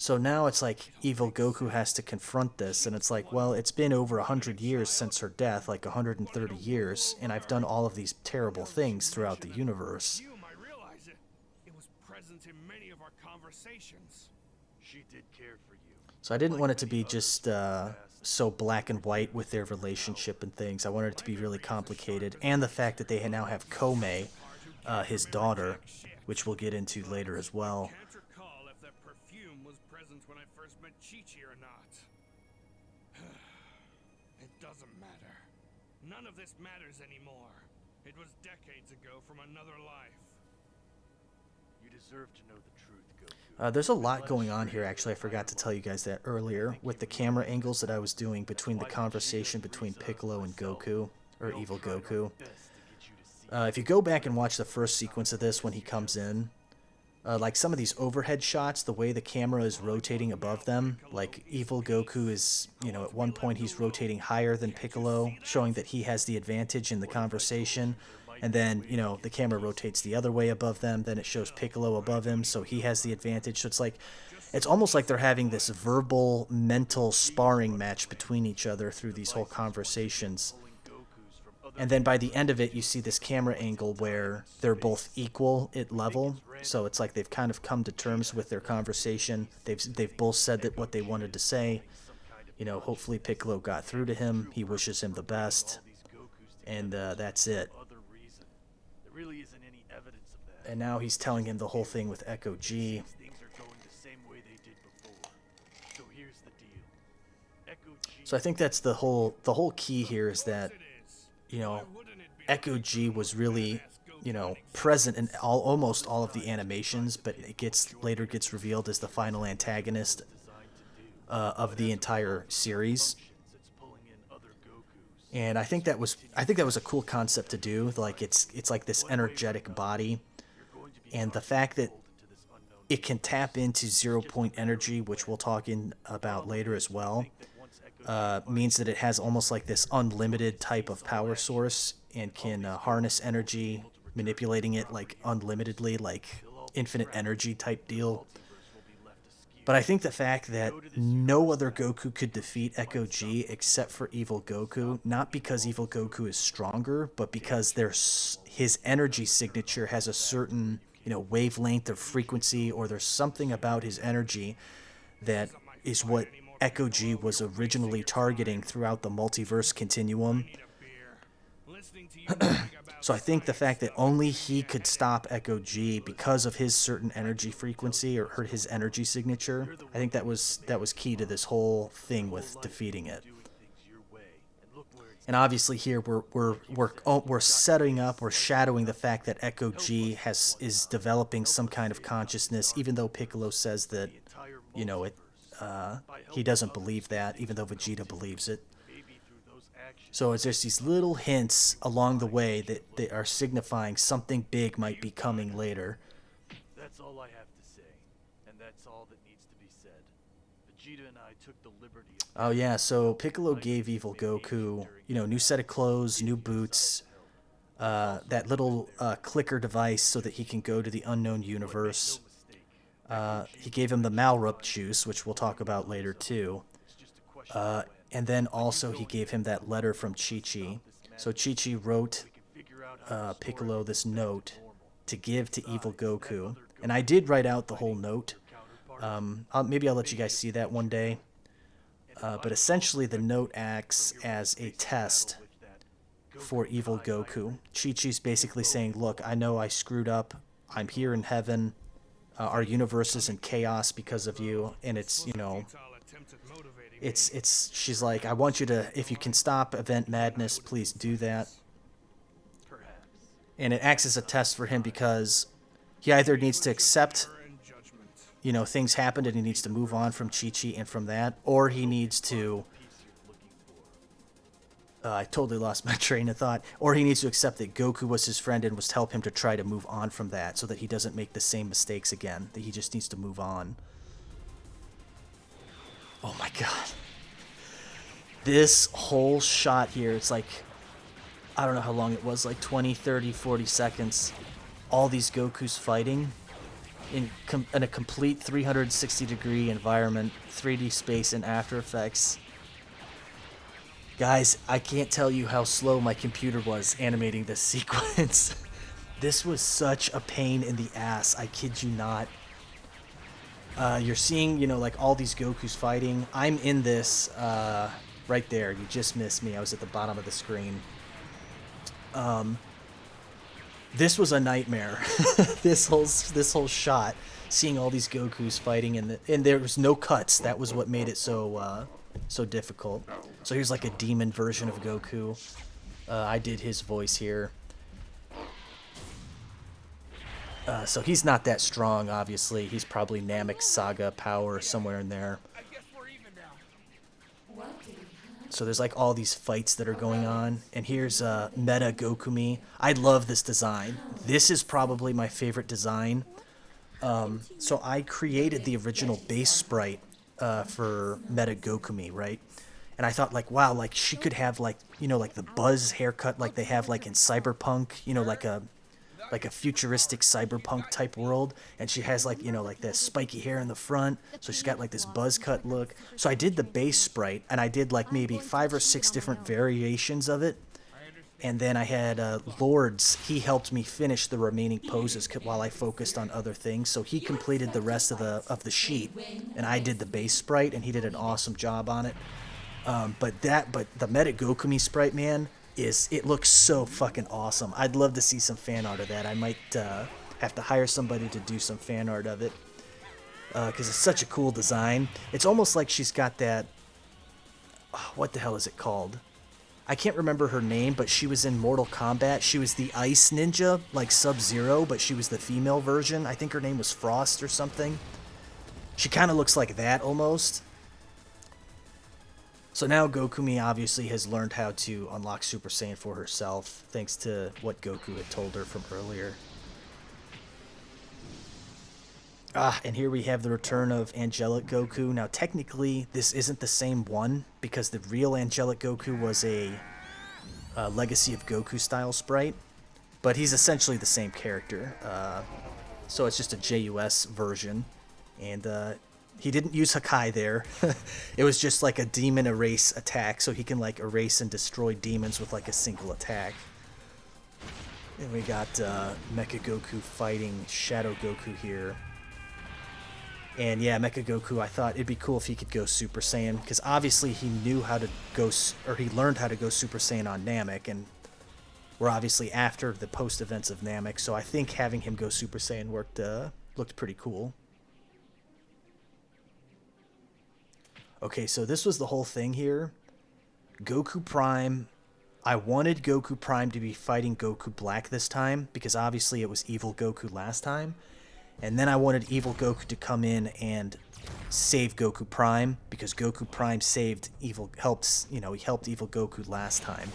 So now it's like evil Goku has to confront this, and it's like, well, it's been over 100 years since her death, like 130 years, and I've done all of these terrible things throughout the universe. I realize it. It was present in many of our conversations. She did care for you. So I didn't want it to be just so black and white with their relationship and things. I wanted it to be really complicated, and the fact that they now have Kome, his daughter, which we'll get into later as well. Can't recall if that perfume was present when I first met Chi-Chi or not. It doesn't matter. None of this matters anymore. It was decades ago from another life. You deserve to know the truth, Goku. There's a lot going on here, actually. I forgot to tell you guys that earlier, with the camera angles that I was doing between the conversation between Piccolo and Goku, or Evil Goku. If you go back and watch the first sequence of this when he comes in, like some of these overhead shots, the way the camera is rotating above them, like Evil Goku is, you know, at one point he's rotating higher than Piccolo, showing that he has the advantage in the conversation. And then, you know, the camera rotates the other way above them, then it shows Piccolo above him, so he has the advantage. So it's like, it's almost like they're having this verbal, mental sparring match between each other through these whole conversations. And then by the end of it, you see this camera angle where they're both equal at level. So it's like they've kind of come to terms with their conversation. They've both said that what they wanted to say. You know, hopefully Piccolo got through to him. He wishes him the best. And that's it. There really isn't any evidence of that. And now he's telling him the whole thing with Echo G. Things are going the same way they did before. So here's the deal. Echo G. So I think that's the whole key here is that, you know, Echo G was really, you know, present in almost all of the animations, but it later gets revealed as the final antagonist of the entire series. And I think that was a cool concept to do. Like it's like this energetic body, and the fact that it can tap into 0 point energy, which we'll talk about later as well, means that it has almost like this unlimited type of power source and can harness energy, manipulating it like unlimitedly, like infinite energy type deal. But I think the fact that no other Goku could defeat Echo G except for Evil Goku, not because Evil Goku is stronger, but because his energy signature has a certain, you know, wavelength or frequency, or there's something about his energy that is what Echo G was originally targeting throughout the multiverse continuum. So I think the fact that only he could stop Echo G because of his certain energy frequency or his energy signature, I think that was key to this whole thing with defeating it. And obviously here we're setting up, we're shadowing the fact that Echo G is developing some kind of consciousness, even though Piccolo says that, you know, he doesn't believe that, even though Vegeta believes it. So there's these little hints along the way that they are signifying something big might be coming later. That's all I have to say, and that's all that needs to be said. Vegeta and I took the liberty of... Oh yeah, so Piccolo gave Evil Goku, you know, new set of clothes, new boots, that little clicker device so that he can go to the unknown universe. He gave him the Malrupt juice, which we'll talk about later too. And then also he gave him that letter from Chi-Chi. So Chi-Chi wrote Piccolo this note to give to Evil Goku. And I did write out the whole note. Maybe I'll let you guys see that one day. But essentially the note acts as a test for Evil Goku. Chi-Chi's basically saying, look, I know I screwed up. I'm here in heaven. Our universe is in chaos because of you. And it's, you know... she's like, I want you to, if you can stop Event Madness, please do that. And it acts as a test for him because he either needs to accept, you know, things happened and he needs to move on from Chi-Chi and from that, or he needs to, I totally lost my train of thought, or he needs to accept that Goku was his friend and was to help him to try to move on from that so that he doesn't make the same mistakes again, that he just needs to move on. Oh my god. This whole shot here, it's like, I don't know how long it was, like 20, 30, 40 seconds. All these Gokus fighting in a complete 360-degree environment, 3D space and After Effects. Guys, I can't tell you how slow my computer was animating this sequence. This was such a pain in the ass, I kid you not. You're seeing, you know, like all these Gokus fighting. I'm in this, right there. You just missed me. I was at the bottom of the screen. This was a nightmare. this whole shot, seeing all these Gokus fighting, and there was no cuts. That was what made it so so difficult. So here's like a demon version of Goku. I did his voice here. So he's not that strong, obviously. He's probably Namek's Saga power somewhere in there. I guess we're even now. So there's like all these fights that are going on. And here's Meta Gokumi. I love this design. This is probably my favorite design. So I created the original base sprite for Meta Gokumi, right? And I thought, like, wow, like she could have, like, you know, like the buzz haircut like they have like in Cyberpunk, you know, like a futuristic cyberpunk type world, and she has, like, you know, like this spiky hair in the front, so she's got like this buzz cut look. So I did the base sprite, and I did like maybe 5 or 6 different variations of it, and then I had Lords. He helped me finish the remaining poses while I focused on other things, so he completed the rest of the sheet, and I did the base sprite, and he did an awesome job on it. But the Meta Gokumi sprite, man, it looks so fucking awesome. I'd love to see some fan art of that. I might have to hire somebody to do some fan art of it, because it's such a cool design. It's almost like she's got that, what the hell is it called? I can't remember her name, but she was in Mortal Kombat. She was the Ice Ninja, like Sub-Zero, but she was the female version. I think her name was Frost or something. She kind of looks like that almost. So now Gokumi obviously has learned how to unlock Super Saiyan for herself, thanks to what Goku had told her from earlier. And here we have the return of Angelic Goku. Now technically this isn't the same one, because the real Angelic Goku was a Legacy of Goku style sprite, but he's essentially the same character. So it's just a JUS version, and he didn't use Hakai there. It was just like a demon erase attack, so he can like erase and destroy demons with like a single attack. And we got Mecha Goku fighting Shadow Goku here. And yeah, Mecha Goku, I thought it'd be cool if he could go Super Saiyan, because obviously he knew how to go, or he learned how to go Super Saiyan on Namek, and we're obviously after the post events of Namek, so I think having him go Super Saiyan looked pretty cool. Okay, so this was the whole thing here. Goku Prime. I wanted Goku Prime to be fighting Goku Black this time, because obviously it was Evil Goku last time. And then I wanted Evil Goku to come in and save Goku Prime, because Goku Prime he helped Evil Goku last time.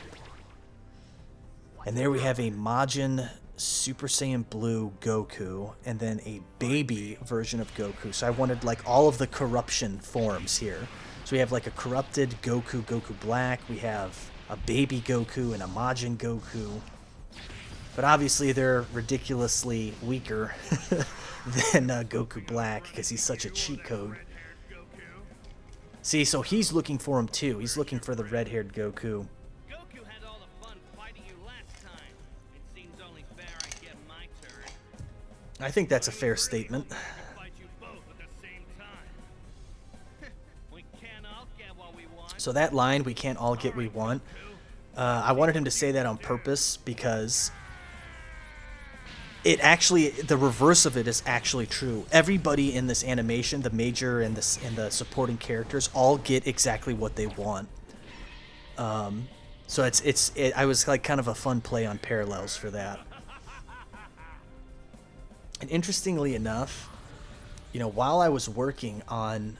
And there we have a Majin Super Saiyan Blue Goku, and then a baby version of Goku. So I wanted like all of the corruption forms here. So we have like a corrupted Goku, Goku Black, we have a baby Goku and a Majin Goku. But obviously they're ridiculously weaker than Goku Black, because he's such a cheat code. See, so he's looking for him too. He's looking for the red-haired Goku. Goku had all the fun fighting you last time. It seems only fair I get my turn. I think that's a fair statement. Fight you both at the same time. We can't all get what we want. So that line, we can't all get what we want. I wanted him to say that on purpose, because the reverse of it is actually true. Everybody in this animation, the major and the supporting characters, all get exactly what they want. So I was like kind of a fun play on parallels for that. And interestingly enough, you know, while I was working on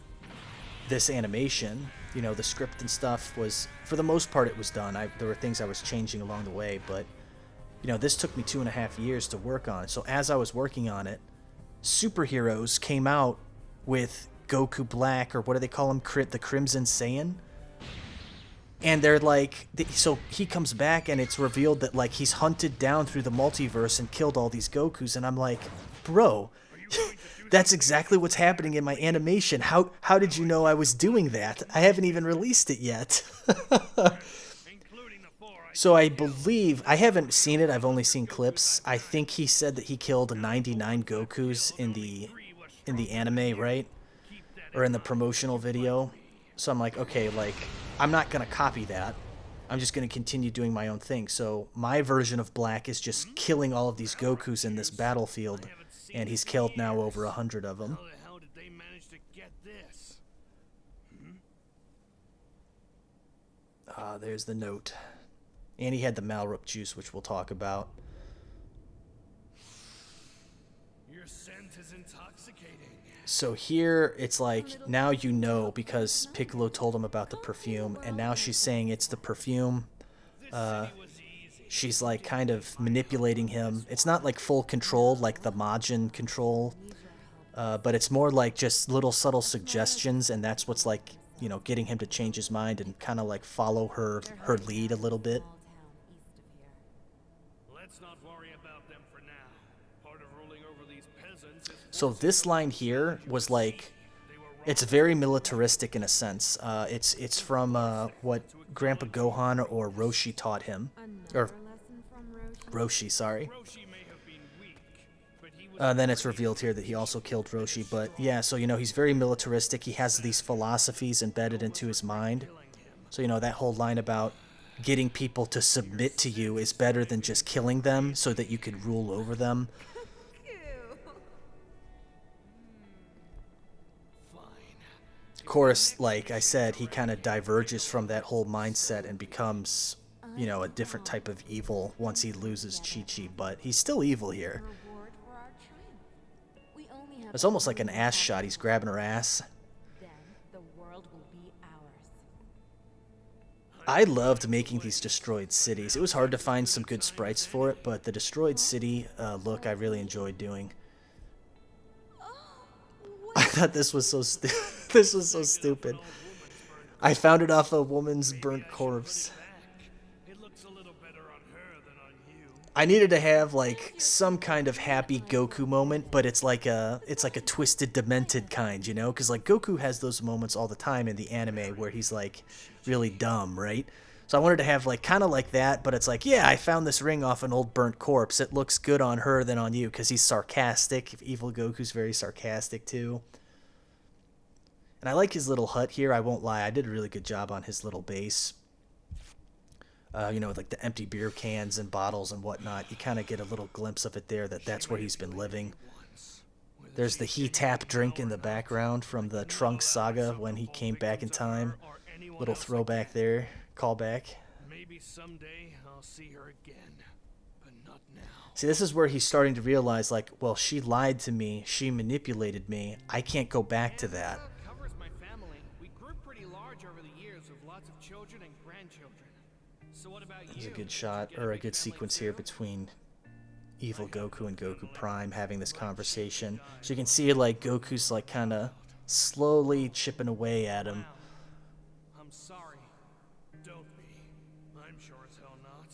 this animation, you know, the script and stuff was, for the most part, it was done. There were things I was changing along the way, but you know, this took me 2.5 years to work on. So as I was working on it, Superheroes came out with Goku Black, or what do they call him? The Crimson Saiyan. And they're like, so he comes back and it's revealed that like he's hunted down through the multiverse and killed all these Gokus, and I'm like, bro, that's exactly what's happening in my animation. How did you know I was doing that? I haven't even released it yet. So I believe, I haven't seen it, I've only seen clips. I think he said that he killed 99 Gokus in the anime, right? Or in the promotional video. So I'm like, okay, like, I'm not going to copy that. I'm just going to continue doing my own thing. So my version of Black is just killing all of these Gokus in this battlefield, and he's killed now over 100 of them. How the hell did they manage to get this? There's the note. And he had the Malrup juice, which we'll talk about. Your scent is intoxicating. So here, it's like, now you know, because Piccolo told him about the perfume, and now she's saying it's the perfume. She's like kind of manipulating him. It's not like full control, like the Majin control, but it's more like just little subtle suggestions, and that's what's like, you know, getting him to change his mind and kind of like follow her lead a little bit. Let's not worry about them for now. Part of ruling over these peasants is So this line here was like, it's very militaristic in a sense. It's from what Grandpa Gohan or Roshi taught him, or Roshi, sorry. Roshi may have been weak, but he was Then it's revealed here that he also killed Roshi. But yeah, so you know, he's very militaristic. He has these philosophies embedded into his mind. So you know, that whole line about getting people to submit to you is better than just killing them so that you could rule over them. Of course, like I said, he kind of diverges from that whole mindset and becomes, you know, a different type of evil once he loses Chi-Chi, but he's still evil here. It's almost like an ass shot. He's grabbing her ass. Then the world will be ours. I loved making these destroyed cities. It was hard to find some good sprites for it, but the destroyed city look I really enjoyed doing. I thought this was so this was so stupid. I found it off a woman's burnt corpse. it looks a little better on her than on you. I needed to have like some kind of happy Goku moment, but it's like a twisted, demented kind, you know? Because like Goku has those moments all the time in the anime where he's like really dumb, right? So I wanted to have like kind of like that, but it's like, yeah, I found this ring off an old burnt corpse. It looks good on her than on you, because he's sarcastic. Evil Goku's very sarcastic too. And I like his little hut here. I won't lie, I did a really good job on his little base. You know, with like the empty beer cans and bottles and whatnot. You kind of get a little glimpse of it there, that's where he's been living. There's the He Tap drink in the background from the Trunks saga when he came back in time. Little throwback there, callback. Maybe someday I'll see her again, but not now. See, this is where he's starting to realize, like, well, she lied to me, she manipulated me, I can't go back to that. Covers my family. We grew pretty large over the years with lots of children and grandchildren. So what about There's you? a good shot, Did you get or a big good family sequence too? here between Evil Goku and Goku Prime having this conversation. So you can see, like, Goku's, like, kind of slowly chipping away at him. I'm sorry. Don't be. I'm sure as hell not.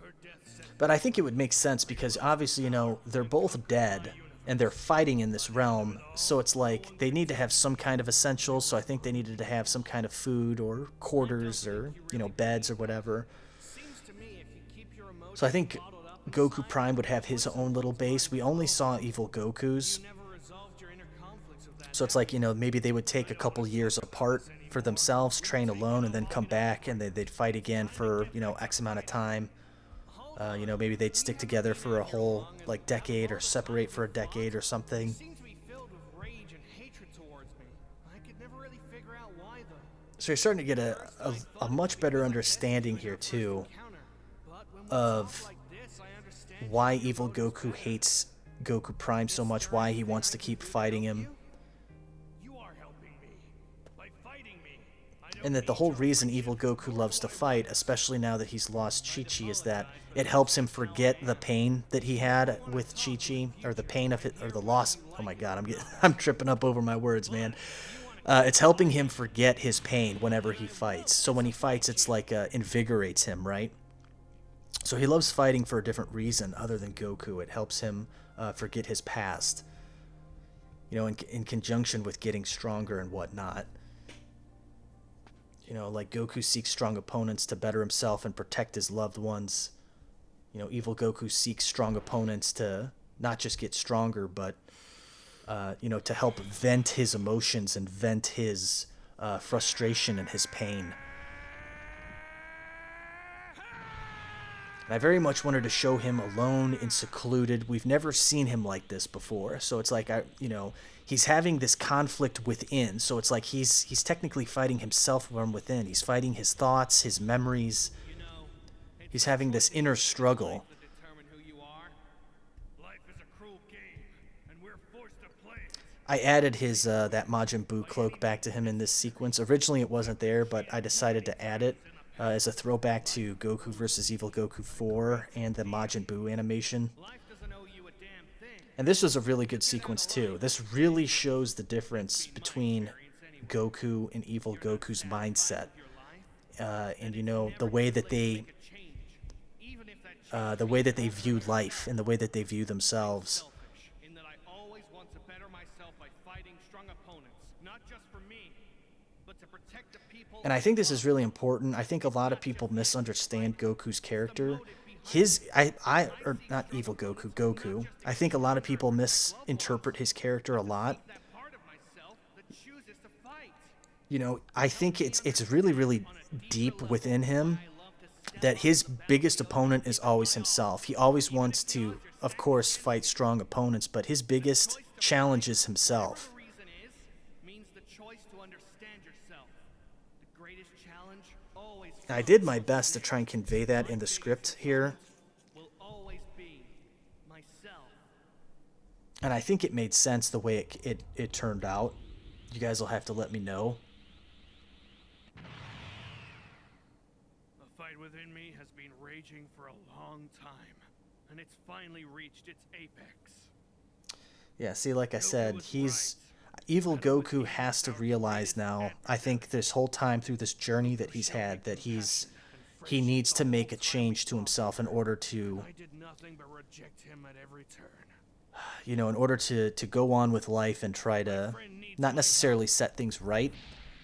Her death set But I think it would make sense because, obviously, you know, they're both dead, and they're fighting in this realm, so it's like they need to have some kind of essentials, so I think they needed to have some kind of food or quarters or, you know, beds or whatever. seems to me if you keep your emotions So I think bottled up Goku inside, Prime would have his own little base. We only saw Evil Goku's, you never resolved your inner conflicts with that. so it's like, you know, maybe they would take a couple years apart for themselves, train alone, and then come back, and they'd fight again for, you know, X amount of time. You know, maybe they'd stick together for a whole, like, decade, or separate for a decade or something. Seem to be filled with rage and hatred towards me. I could never really figure out why though. So you're starting to get a much better understanding here, too, Counter. But when we of talk like this, I understand why Evil Goku hates Goku Prime so much, why he wants to keep fighting him, you are helping me by fighting me. I don't and that the whole reason Evil Goku loves to fight, especially now that he's lost Chi-Chi, is that it helps him forget the pain that he had with Chi-Chi, or the pain of it, or the loss. Oh my God, I'm tripping up over my words, man. It's helping him forget his pain whenever he fights. So when he fights, it's like invigorates him, right? So he loves fighting for a different reason other than Goku. It helps him forget his past. You know, in conjunction with getting stronger and whatnot. You know, like Goku seeks strong opponents to better himself and protect his loved ones. You know, evil Goku seeks strong opponents to not just get stronger, but, you know, to help vent his emotions and vent his frustration and his pain. And I very much wanted to show him alone and secluded. We've never seen him like this before. So it's like, you know, he's having this conflict within. So it's like he's technically fighting himself from within. He's fighting his thoughts, his memories. He's having this inner struggle. I added his that Majin Buu cloak back to him in this sequence. Originally it wasn't there, but I decided to add it as a throwback to Goku vs. Evil Goku 4 and the Majin Buu animation. And this was a really good sequence too. This really shows the difference between Goku and Evil Goku's mindset. And you know, the way that they view life and the way that they view themselves. And I think this is really important. I think a lot of people misunderstand Goku's character. Or not Evil Goku, Goku. I think a lot of people misinterpret his character a lot. You know, I think it's really, really deep within him that his biggest opponent is always himself. He always wants to, of course, fight strong opponents, but his biggest challenge is himself. I did my best to try and convey that in the script here. And I think it made sense the way it turned out. You guys will have to let me know. The fight within me has been raging for a long time, and it's finally reached its apex. Yeah, see, like I said, Evil Goku has to realize now, I think this whole time through this journey that he's had, that he needs to make a change to himself in order to, I did nothing but reject him at every turn. you know, in order to go on with life and try to not necessarily set things right,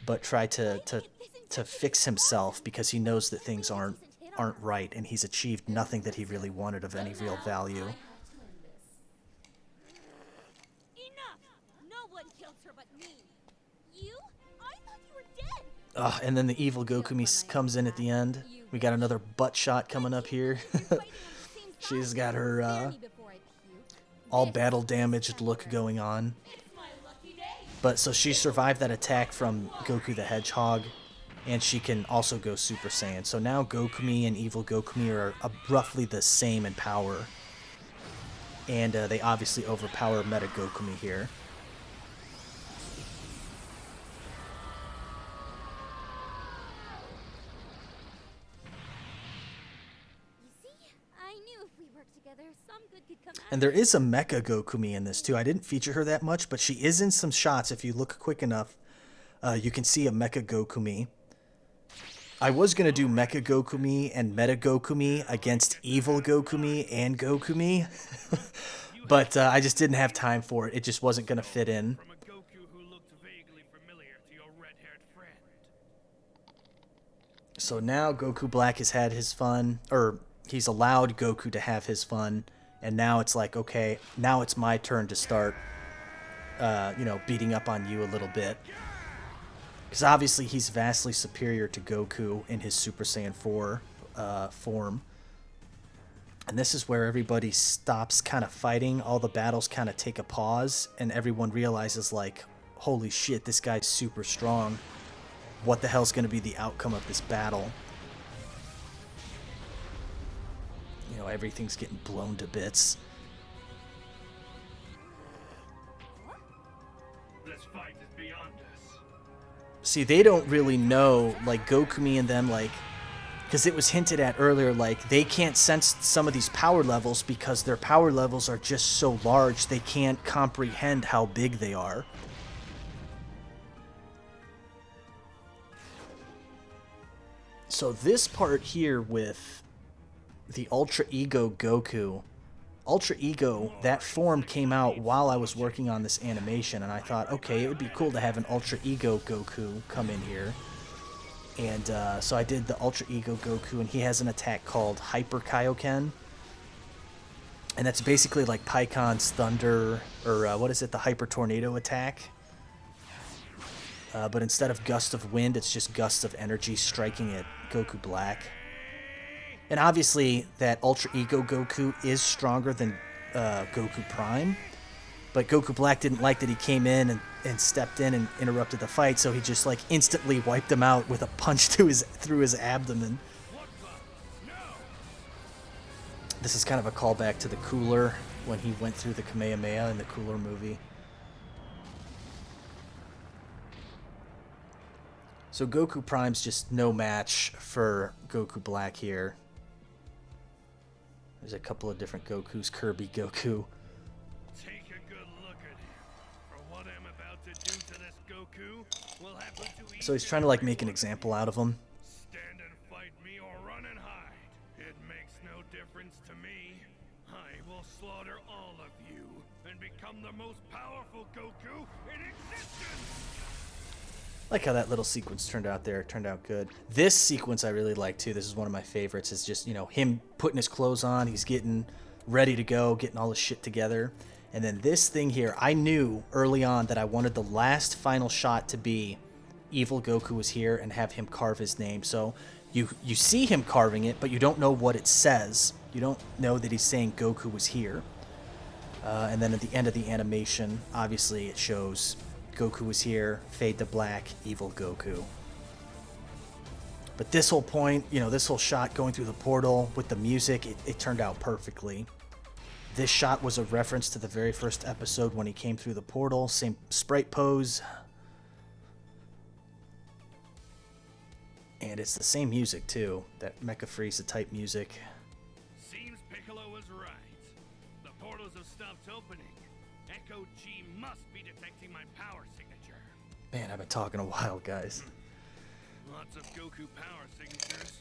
but try to fix himself, because he knows that things aren't right and he's achieved nothing that he really wanted of any real value. And then the evil Goku comes in at the end. We got another butt shot coming up here. She's got her all battle damaged look going on. But so she survived that attack from Goku the Hedgehog, and she can also go Super Saiyan. So now Gokumi and evil Gokumi are roughly the same in power. And they obviously overpower Meta Gokumi here. And there is a Mecha Gokumi in this too. I didn't feature her that much, but she is in some shots. If you look quick enough, you can see a Mecha Gokumi. I was going to do Mecha Gokumi and Meta Gokumi against Evil Gokumi and Gokumi, but I just didn't have time for it. It just wasn't going to fit in. From a Goku who looked vaguely familiar to your red-haired friend. So now Goku Black has had his fun, or he's allowed Goku to have his fun. And now it's like, okay, now it's my turn to start, you know, beating up on you a little bit. Because obviously he's vastly superior to Goku in his Super Saiyan 4 form. And this is where everybody stops kind of fighting. All the battles kind of take a pause. And everyone realizes, like, holy shit, this guy's super strong. What the hell's going to be the outcome of this battle? You know, everything's getting blown to bits. This fight is beyond us. See, they don't really know, like, Gokumi and them, like, because it was hinted at earlier, like, they can't sense some of these power levels because their power levels are just so large they can't comprehend how big they are. So this part here with the Ultra Ego Goku, Ultra Ego, that form came out while I was working on this animation, and I thought, okay, it would be cool to have an Ultra Ego Goku come in here. And so I did the Ultra Ego Goku, and he has an attack called Hyper Kaioken. And that's basically like Paikon's Thunder, or what is it, the Hyper Tornado attack. But instead of Gust of Wind, it's just Gusts of Energy striking at Goku Black. And obviously, that Ultra Ego Goku is stronger than Goku Prime. But Goku Black didn't like that he came in and stepped in and interrupted the fight, so he just like instantly wiped him out with a punch through his abdomen. This is kind of a callback to the Cooler when he went through the Kamehameha in the Cooler movie. So Goku Prime's just no match for Goku Black here. There's a couple of different Gokus. Kirby Goku. Take a good look at him. For what I'm about to do to this Goku will happen to So he's trying to like make an example out of him. stand and fight me or run and hide. It makes no difference to me. I will slaughter all of you and become the most powerful Goku in existence. Like how that little sequence turned out there. It turned out good. This sequence I really like too. This is one of my favorites. It's just, you know, him putting his clothes on. He's getting ready to go, getting all his shit together. And then this thing here, I knew early on that I wanted the last final shot to be Evil Goku was here and have him carve his name. So you see him carving it, but you don't know what it says. You don't know that he's saying Goku was here. And then at the end of the animation, obviously it shows Goku was here, fade to black, Evil Goku. But this whole point, you know, this whole shot going through the portal with the music, it turned out perfectly. This shot was a reference to the very first episode when he came through the portal. Same sprite pose. And it's the same music, too. That Mecha Frieza type music. Seems Piccolo was right. The portals have stopped opening. Echo G must be detecting my power signature. Man, I've been talking a while, guys. Lots of Goku power signatures,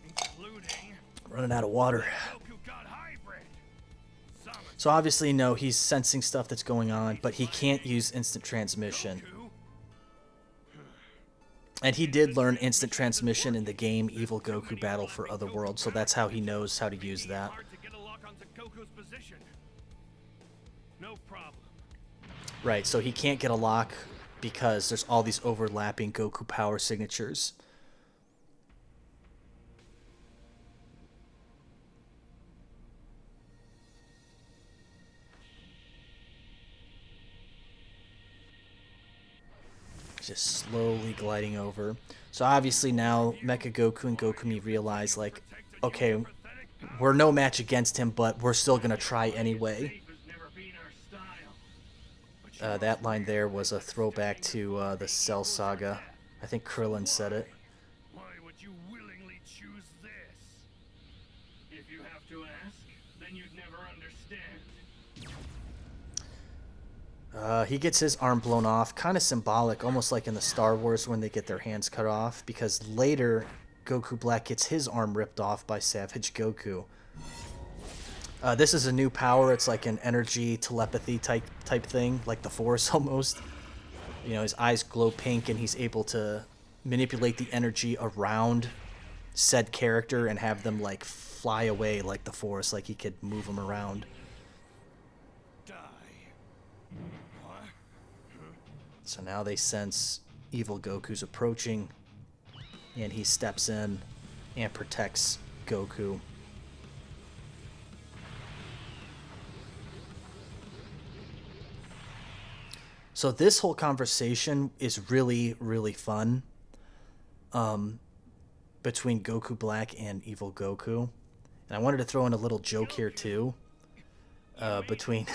including Running out of water. Goku God Hybrid. So obviously, no, he's sensing stuff that's going on, but he can't use instant transmission. Goku? And he did learn instant transmission in the game Evil Goku Battle for Otherworld, so that's how he knows how to use that. Hard to get a lock onto Goku's position. No problem. Right, so he can't get a lock because there's all these overlapping Goku power signatures. Just slowly gliding over. So obviously now Mecha Goku and Gokumi realize, like, okay, we're no match against him, but we're still going to try anyway. That line there was a throwback to the Cell Saga. I think Krillin said it. Why would you willingly choose this? If you have to ask, then you'd never understand. He gets his arm blown off, kind of symbolic, almost like in the Star Wars when they get their hands cut off, because later Goku Black gets his arm ripped off by Savage Goku. This is a new power. It's like an energy telepathy type thing, like the Force almost. You know, his eyes glow pink, and he's able to manipulate the energy around said character and have them like fly away like the Force, like he could move them around. Die. What? So now they sense Evil Goku's approaching, and he steps in and protects Goku. So this whole conversation is really, really fun between Goku Black and Evil Goku. And I wanted to throw in a little joke here, too, between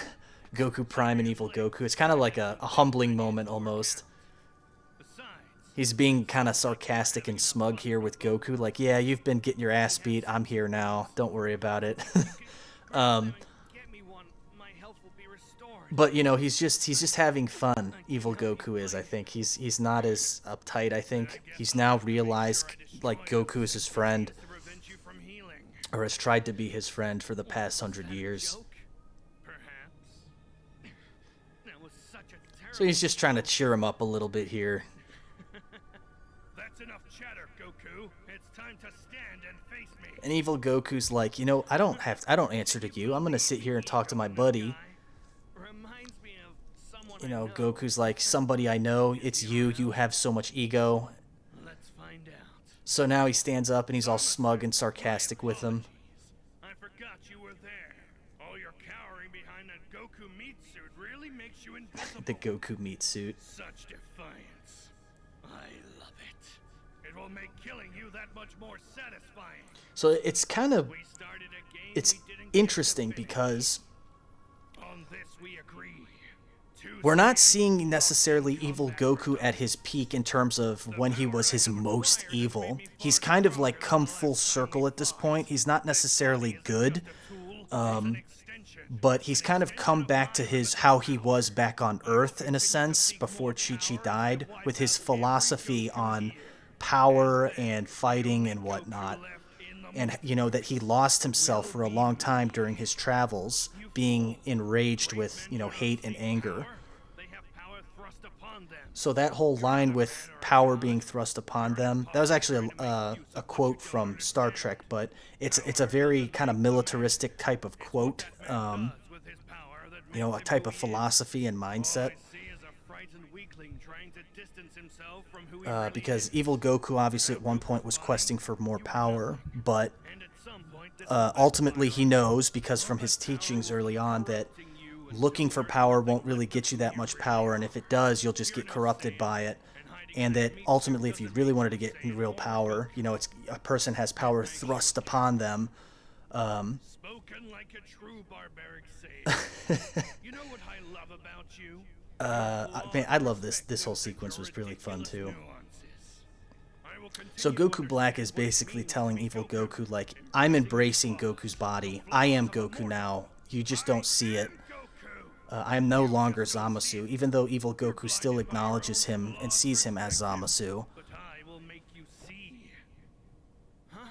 Goku Prime and Evil Goku. It's kind of like a humbling moment, almost. He's being kind of sarcastic and smug here with Goku. Like, yeah, you've been getting your ass beat. I'm here now. Don't worry about it. Get me one. My health will be restored. But you know, he's just having fun. Evil Goku is, I think. He's not as uptight, I think. He's now realized like Goku is his friend, To prevent you from healing. or has tried to be his friend for the past 100 years. Joke? Perhaps. That was such a terrible. So he's just trying to cheer him up a little bit here. That's enough chatter, Goku. It's time to stand and face me. And Evil Goku's like, you know, I don't answer to you. I'm gonna sit here and talk to my buddy. Reminds me of someone You I know, Goku's like, somebody I know. It's you. You have so much ego. Let's find out. So now he stands up and he's all smug and sarcastic with him. I forgot you were there. All your cowering behind that Goku meat suit really makes you invisible. The Goku meat suit. Such defiance. I love it. It will make killing you that much more satisfying. So it's kind of, We started a game it's we didn't get to interesting finish. because On this we agree. Two we're not sides seeing necessarily Evil Goku at his peak in terms of when he was his most evil. He's kind of like come full circle at this point. He's not necessarily good, but he's kind of come back to his how he was back on Earth in a sense before Chi-Chi died, with his philosophy on power and fighting and whatnot. And you know that he lost himself for a long time during his travels, being enraged with, you know, hate and anger. they have power thrust upon them. So that whole line with power being thrust upon them, that was actually a quote from Star Trek, but it's a very kind of militaristic type of quote, With his power that you know, a makes him type of who he is. philosophy and mindset. I see is a frightened weakling trying to distance himself from who he really Because is. Evil Goku obviously at one point was questing for more power, but And at some point, this ultimately he knows, because from his teachings early on, that looking for power won't really get you that much power, and if it does, you'll just get corrupted by it. And that ultimately, if you really wanted to get real power, you know, it's a person has power thrust upon them. spoken like a true barbaric sage. You know what I love about you? Man, I love this. This whole sequence was really fun too. Nuances. I will So continue Goku Black is basically telling Evil Goku, like, I'm embracing Goku's body. I am Goku now. You just don't see it. I am no longer Zamasu, even though Evil Goku still acknowledges him and sees him as Zamasu. but I will make you see. Huh?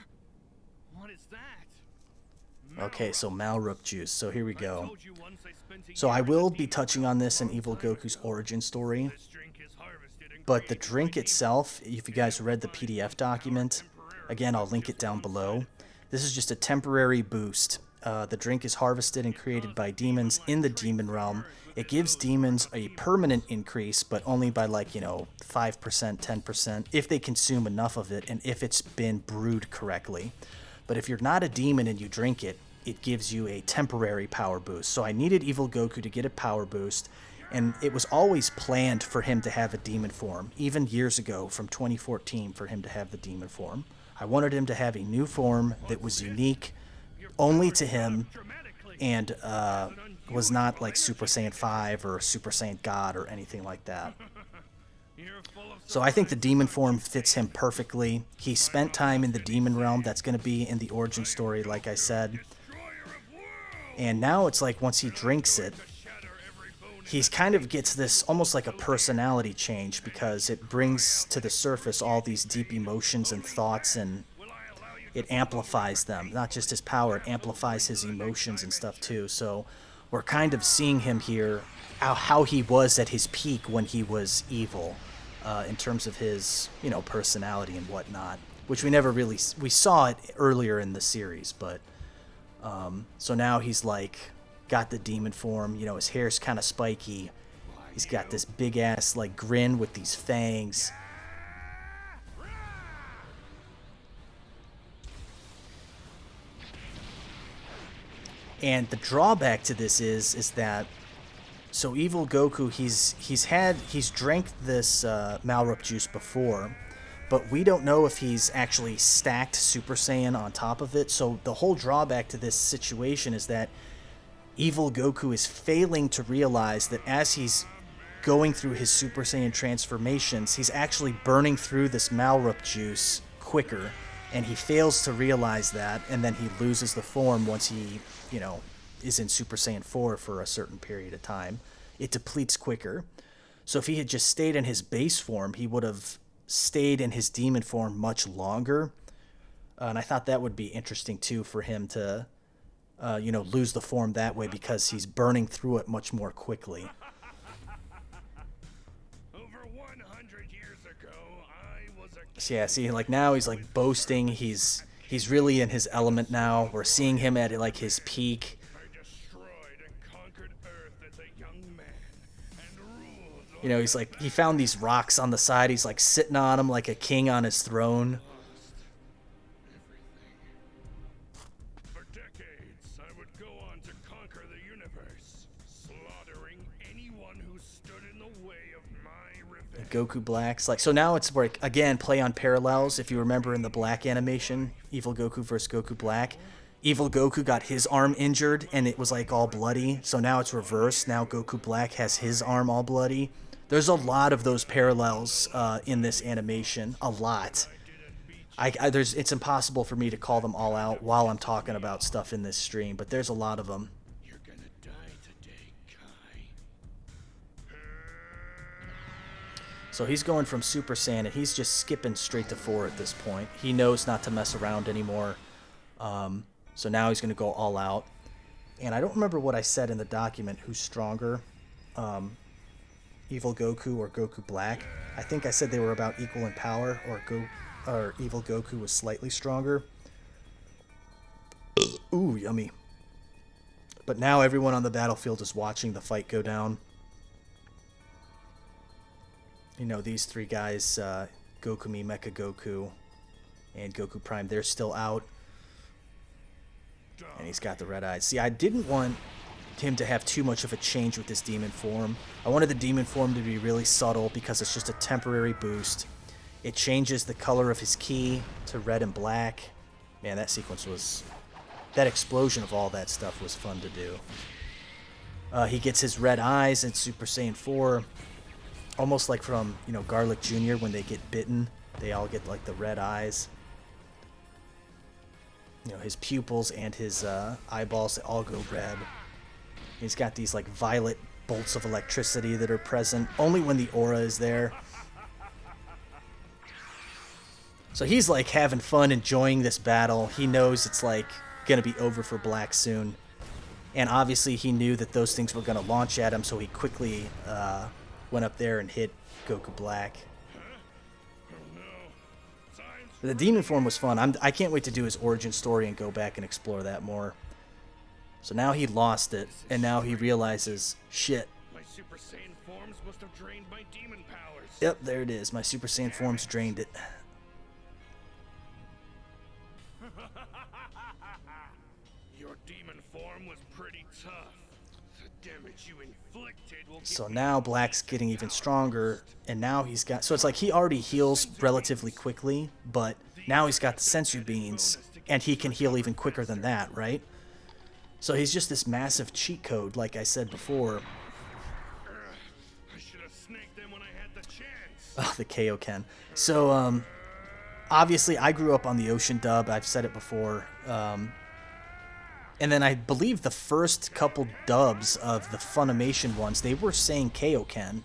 What is that? Okay, so Malrup juice. So here we go. Told you once I spent a So year I in a will deep be touching on this in Evil Goku's origin story, This drink is harvested and but the created drink itself, if you guys read the PDF document, again, I'll link it down below. This is just a temporary boost. The drink is harvested and created by demons in the demon realm. It gives demons a permanent increase, but only by, like, you know, 5%, 10%, if they consume enough of it and if it's been brewed correctly. But if you're not a demon and you drink it, it gives you a temporary power boost. So I needed Evil Goku to get a power boost, and it was always planned for him to have a demon form, even years ago from 2014, for him to have the demon form. I wanted him to have a new form that was unique only to him and was not like Super Saiyan 5 or Super Saiyan God or anything like that. You're full of So I think the demon form fits him perfectly. He spent time in the demon realm. That's going to be in the origin story, like I said. destroyer of worlds. And now it's like once he drinks it, Shatter every bone he's kind of gets this almost like a personality change, because it brings to the surface all these deep emotions and thoughts, and it amplifies them. Not just his power, it amplifies his emotions and stuff too. So we're kind of seeing him here, how he was at his peak when he was evil, in terms of his, you know, personality and whatnot, which we never really, we saw it earlier in the series, but so now he's like got the demon form, you know, his hair's kind of spiky. He's got this big ass like grin with these fangs. And the drawback to this is that, so Evil Goku, he's drank this Malrup juice before, but we don't know if he's actually stacked Super Saiyan on top of it. So the whole drawback to this situation is that Evil Goku is failing to realize that as he's going through his Super Saiyan transformations, he's actually burning through this Malrup juice quicker, and he fails to realize that, and then he loses the form once he, you know, is in Super Saiyan 4 for a certain period of time, it depletes quicker. So if he had just stayed in his base form, he would have stayed in his demon form much longer. And I thought that would be interesting too for him to, lose the form that way because he's burning through it much more quickly. Over 100 years ago, I was a So yeah, see, like now he's like boasting. He's really in his element now. We're seeing him at like his peak. I destroyed and conquered Earth as a young man and ruled You know, he's like, he found these rocks on the side. He's like sitting on them like a king on his throne. For decades, I would go on to conquer the universe, slaughtering anyone who stood in the way of my revenge. Goku Black's like, so now it's where, again, play on parallels. If you remember in the Black animation, Evil Goku versus Goku Black, Evil Goku got his arm injured and it was like all bloody. So now it's reversed. Now Goku Black has his arm all bloody. There's a lot of those parallels in this animation. A lot. It's impossible for me to call them all out while I'm talking about stuff in this stream, but there's a lot of them. You're gonna die today, Kai. So he's going from Super Saiyan, and he's just skipping straight to 4 at this point. He knows not to mess around anymore. So now he's going to go all out. And I don't remember what I said in the document, who's stronger, Evil Goku or Goku Black. I think I said they were about equal in power, or Evil Goku was slightly stronger. Ooh, yummy. But now everyone on the battlefield is watching the fight go down. You know, these three guys, Goku Mecha Goku and Goku Prime, they're still out. And he's got the red eyes. See, I didn't want him to have too much of a change with this demon form. I wanted the demon form to be really subtle because it's just a temporary boost. It changes the color of his ki to red and black. Man, that sequence was... that explosion of all that stuff was fun to do. He gets his red eyes in Super Saiyan 4. Almost like from, Garlic Jr. when they get bitten. They all get, like, the red eyes. His pupils and his eyeballs, they all go red. He's got these, like, violet bolts of electricity that are present only when the aura is there. So he's, like, having fun, enjoying this battle. He knows it's, like, going to be over for Black soon. And obviously he knew that those things were going to launch at him, so he quickly went up there and hit Goku Black. The demon form was fun. I can't wait to do his origin story and go back and explore that more. So now he lost it, and now he realizes, shit. My Super Saiyan forms must have drained my demon powers. Yep, there it is. My Super Saiyan forms drained it. Your demon form was pretty tough. The damage you inflicted will So now Black's getting even stronger, and now he's got... So it's like he already heals relatively quickly, but now he's got the sensu beans, and he can heal even quicker than that, right? So he's just this massive cheat code, like I said before. I should have snaked them when I had the chance. Oh, the Kaioken. So, obviously, I grew up on the Ocean dub. I've said it before. And then I believe the first couple dubs of the Funimation ones, they were saying Kaioken.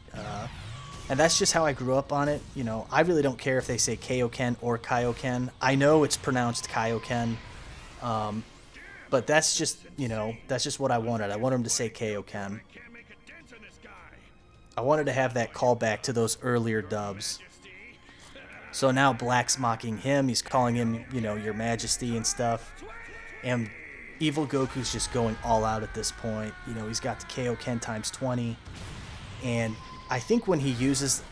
And that's just how I grew up on it. I really don't care if they say Kaioken or Kaioken. I know it's pronounced Kaioken. But that's just, that's just what I wanted. I want them to say Kaioken. I wanted to have that callback to those earlier dubs. So now Black's mocking him. He's calling him, Your Majesty and stuff. And Evil Goku's just going all out at this point. He's got the Kaioken times 20. And I think when he uses...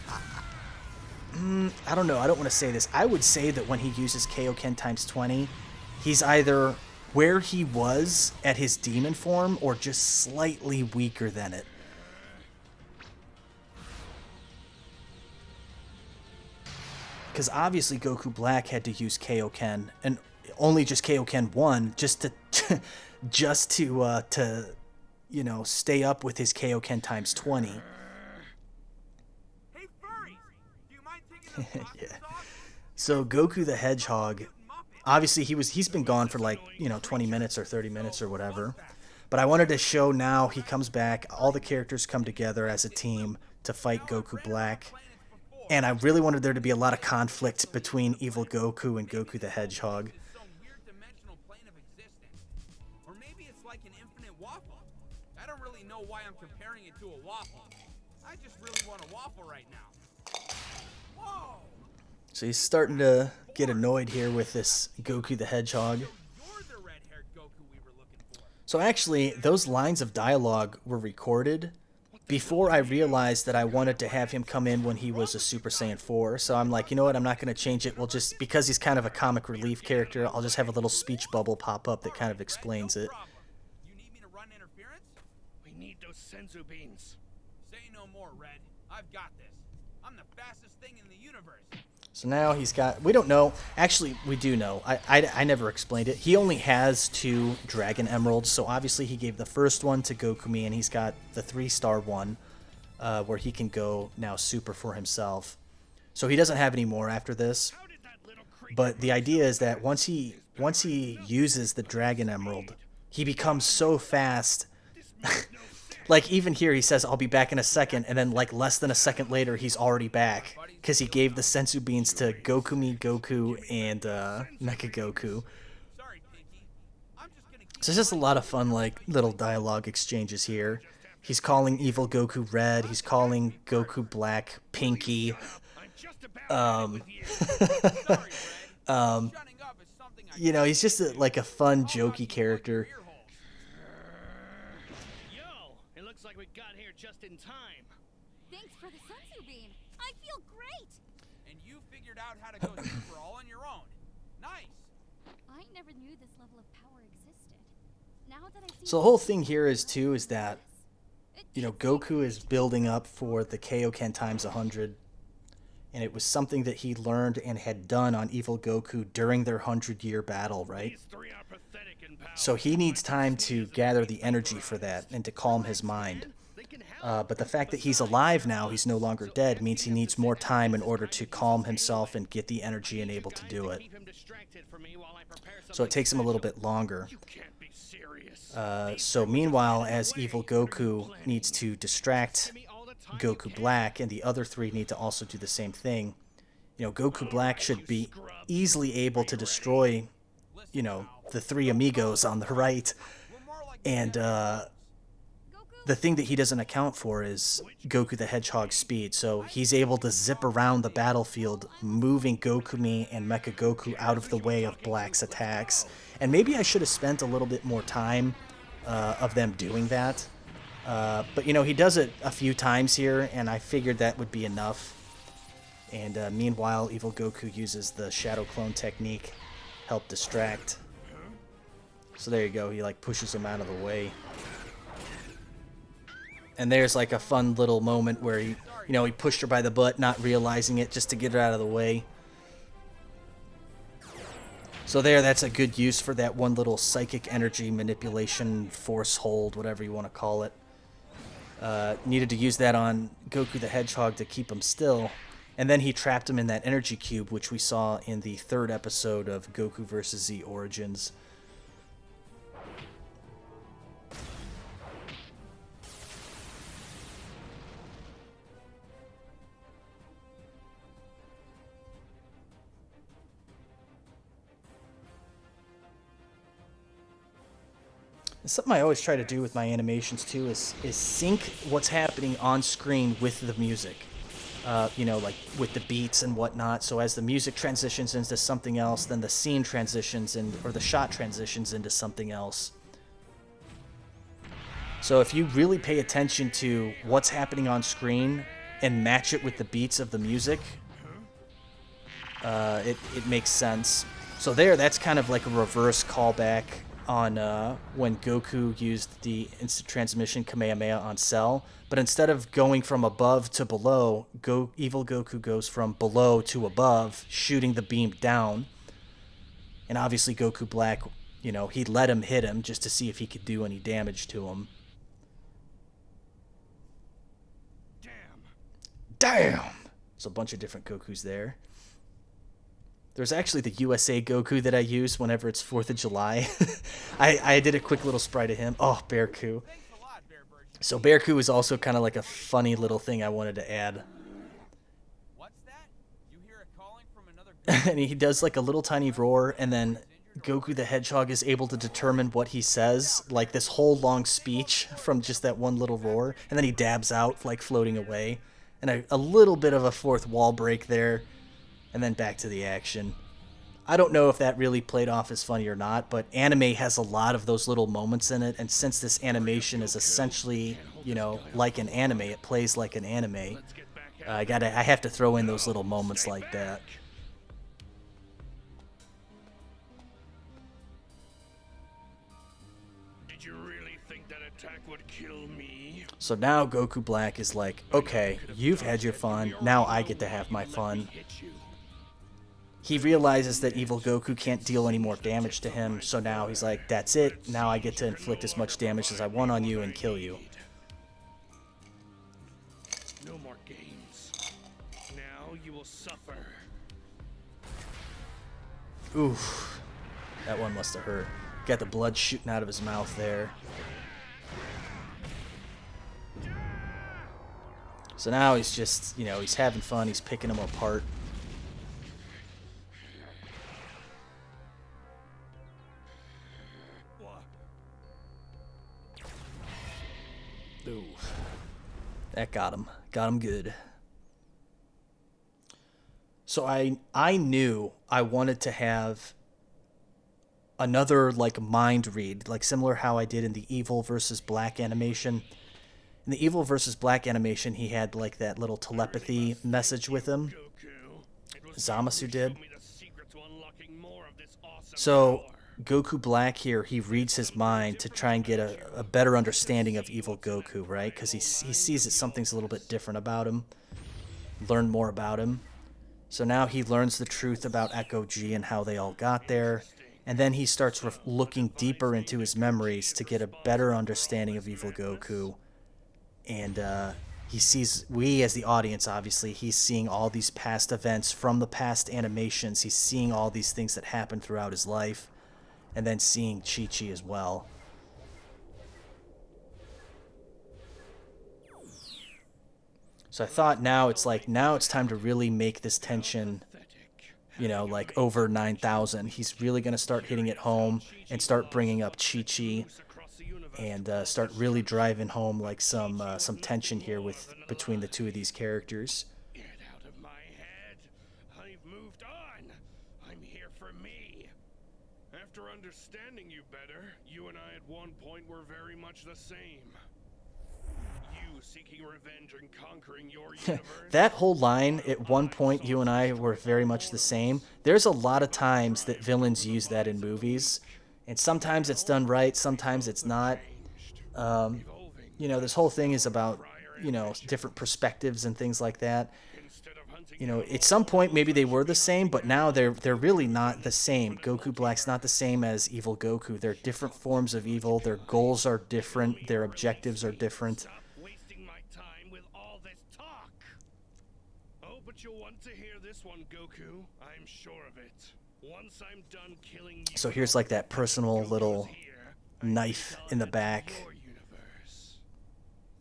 I don't know. I don't want to say this. I would say that when he uses Kaioken times 20, he's either where he was at his demon form or just slightly weaker than it. Because obviously Goku Black had to use Kaioken, and only just Kaioken 1, just to stay up with his Kaioken times 20. Hey, furry! Do you mind taking Yeah. So Goku the Hedgehog, obviously he's been gone for like 20 minutes or 30 minutes or whatever, But I wanted to show now he comes back. All the characters come together as a team to fight Goku Black. And I really wanted there to be a lot of conflict between evil Goku and Goku the Hedgehog. Some weird dimensional plane of existence. Or maybe it's like an infinite waffle. I don't really know why I'm comparing it to a waffle. I just really want a waffle right now. Whoa! So he's starting to get annoyed here with this Goku the Hedgehog. You're the red-haired Goku we were looking for. So actually, those lines of dialogue were recorded before I realized that I wanted to have him come in when he was a Super Saiyan 4. So I'm like, you know what, I'm not going to change it. We'll just, because he's kind of a comic relief character, I'll just have a little speech bubble pop up that kind of explains it. You need me to run interference? We need those senzu beans. Say no more, Red. I've got this. I'm the fastest thing in the universe. So now he's got, we don't know, actually we do know, I never explained it. He only has 2 Dragon Emeralds, so obviously he gave the first one to Gokumi, and he's got the 3-star one, where he can go now super for himself. So he doesn't have any more after this, but the idea is that once he uses the Dragon Emerald, he becomes so fast. Like, even here, he says, I'll be back in a second, and then, like, less than a second later, he's already back. Because he gave the sensu beans to Gokumi, Goku, and Mecha Goku. Sorry, Pinky. I'm just gonna keep So it's just a lot of fun, like, little dialogue exchanges here. He's calling evil Goku Red. He's calling Goku Black Pinky. You know, he's just like a fun, jokey character. Yo, it looks like we got here just in time. Thanks for the sensu bean. I feel great. And you figured out how to go super all on your own. Nice. I never knew this level of power existed. Now that I see So the whole thing here is that, you know, Goku is building up for the Kaioken times 100. And it was something that he learned and had done on evil Goku during their 100-year battle, right? So he needs time to gather the energy for that and to calm his mind. But the fact that he's alive now, he's no longer dead, means he needs more time in order to calm himself and get the energy and able to do it. So it takes him a little bit longer. So meanwhile, as evil Goku needs to distract Goku Black, and the other 3 need to also do the same thing, you know, Goku Black should be easily able to destroy, you know, the 3 amigos on the right. And the thing that he doesn't account for is Goku the Hedgehog's speed. So he's able to zip around the battlefield, moving Gokumi and Mecha Goku out of the way of Black's attacks. And maybe I should have spent a little bit more time of them doing that. But, you know, he does it a few times here, and I figured that would be enough. And meanwhile, evil Goku uses the Shadow Clone technique, help distract. So there you go, he like pushes him out of the way. And there's like a fun little moment where he, you know, he pushed her by the butt, not realizing it, just to get her out of the way. So there, that's a good use for that one little psychic energy manipulation, force hold, whatever you want to call it. Needed to use that on Goku the Hedgehog to keep him still. And then he trapped him in that energy cube, which we saw in the 3rd episode of Goku vs. Z Origins. And something I always try to do with my animations too is sync what's happening on screen with the music. You know, like with the beats and whatnot. So as the music transitions into something else, then the scene transitions or the shot transitions into something else. So if you really pay attention to what's happening on screen and match it with the beats of the music, it makes sense. So that's kind of like a reverse callback on when Goku used the instant transmission Kamehameha on Cell. But instead of going from above to below, evil Goku goes from below to above, shooting the beam down. And obviously Goku Black, you know, he let him hit him just to see if he could do any damage to him. Damn! There's a bunch of different Gokus there. There's actually the USA Goku that I use whenever it's 4th of July. I did a quick little sprite of him. Oh, Bearku. Thanks a lot, Bear Virgin. So Bearku is also kind of like a funny little thing I wanted to add. What's that? You hear a calling from another And he does like a little tiny roar, and then Goku the Hedgehog is able to determine what he says, like this whole long speech from just that one little roar, and then he dabs out, like floating away. And a little bit of a fourth wall break there, and then back to the action. I don't know if that really played off as funny or not, but anime has a lot of those little moments in it, and since this animation is essentially, you know, like an anime, it plays like an anime, I have to throw in those little moments like that. Did you really think that attack would kill me? So now Goku Black is like, okay, you've had your fun, now I get to have my fun. He realizes that evil Goku can't deal any more damage to him, so now he's like, that's it, now I get to inflict as much damage as I want on you and kill you. No more games. Now you will suffer. Oof. That one must have hurt. Got the blood shooting out of his mouth there. So now he's just, you know, he's having fun, he's picking them apart. Ooh. That got him. Got him good. So I knew I wanted to have another like mind read, like similar how I did in the Evil versus Black animation. In the Evil versus Black animation, he had like that little telepathy message with him. Zamasu did. So Goku Black here, he reads his mind to try and get a better understanding of evil Goku, right? Because he sees that something's a little bit different about him. Learn more about him. So now he learns the truth about Echo G and how they all got there. And then he starts looking deeper into his memories to get a better understanding of evil Goku. And he sees, we as the audience, obviously, he's seeing all these past events from the past animations. He's seeing all these things that happened throughout his life. And then seeing Chi-Chi as well. So I thought now it's time to really make this tension, you know, like over 9,000. He's really going to start hitting it home and start bringing up Chi-Chi and start really driving home like some tension here between the two of these characters. Get out of my head. I've moved on. I'm here for me. After understanding you better, you and I at one point were very much the same. You seeking revenge and conquering your universe. That whole line, at one point you and I were very much the same. There's a lot of times that villains use that in movies, and sometimes it's done right, sometimes it's not. You know, this whole thing is about, you know, different perspectives and things like that. You know, at some point maybe they were the same, but now they're really not the same. Goku Black's not the same as evil Goku. They're different forms of evil. Their goals are different. Their objectives are different. Stop wasting my time with all this talk. Oh, but you'll want to hear this one, Goku. I'm sure of it. Once I'm done killing you. So here's like that personal little Here, knife in the back. your universe.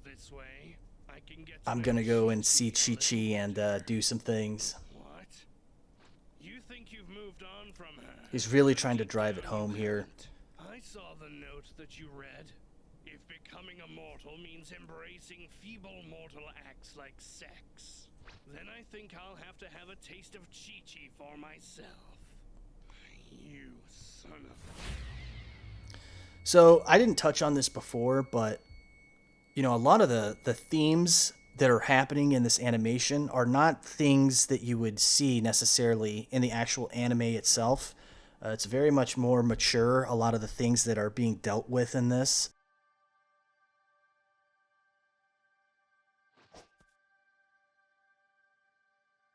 This way, I can get I'm gonna go and see Chi-Chi and do some things. What? You think you've moved on from her? He's really trying to drive it home here. I saw the note that you read. If becoming a mortal means embracing feeble mortal acts like sex, then I think I'll have to have a taste of Chi-Chi for myself. You son of... So I didn't touch on this before, but you know, a lot of the themes that are happening in this animation are not things that you would see necessarily in the actual anime itself. It's very much more mature, a lot of the things that are being dealt with in this.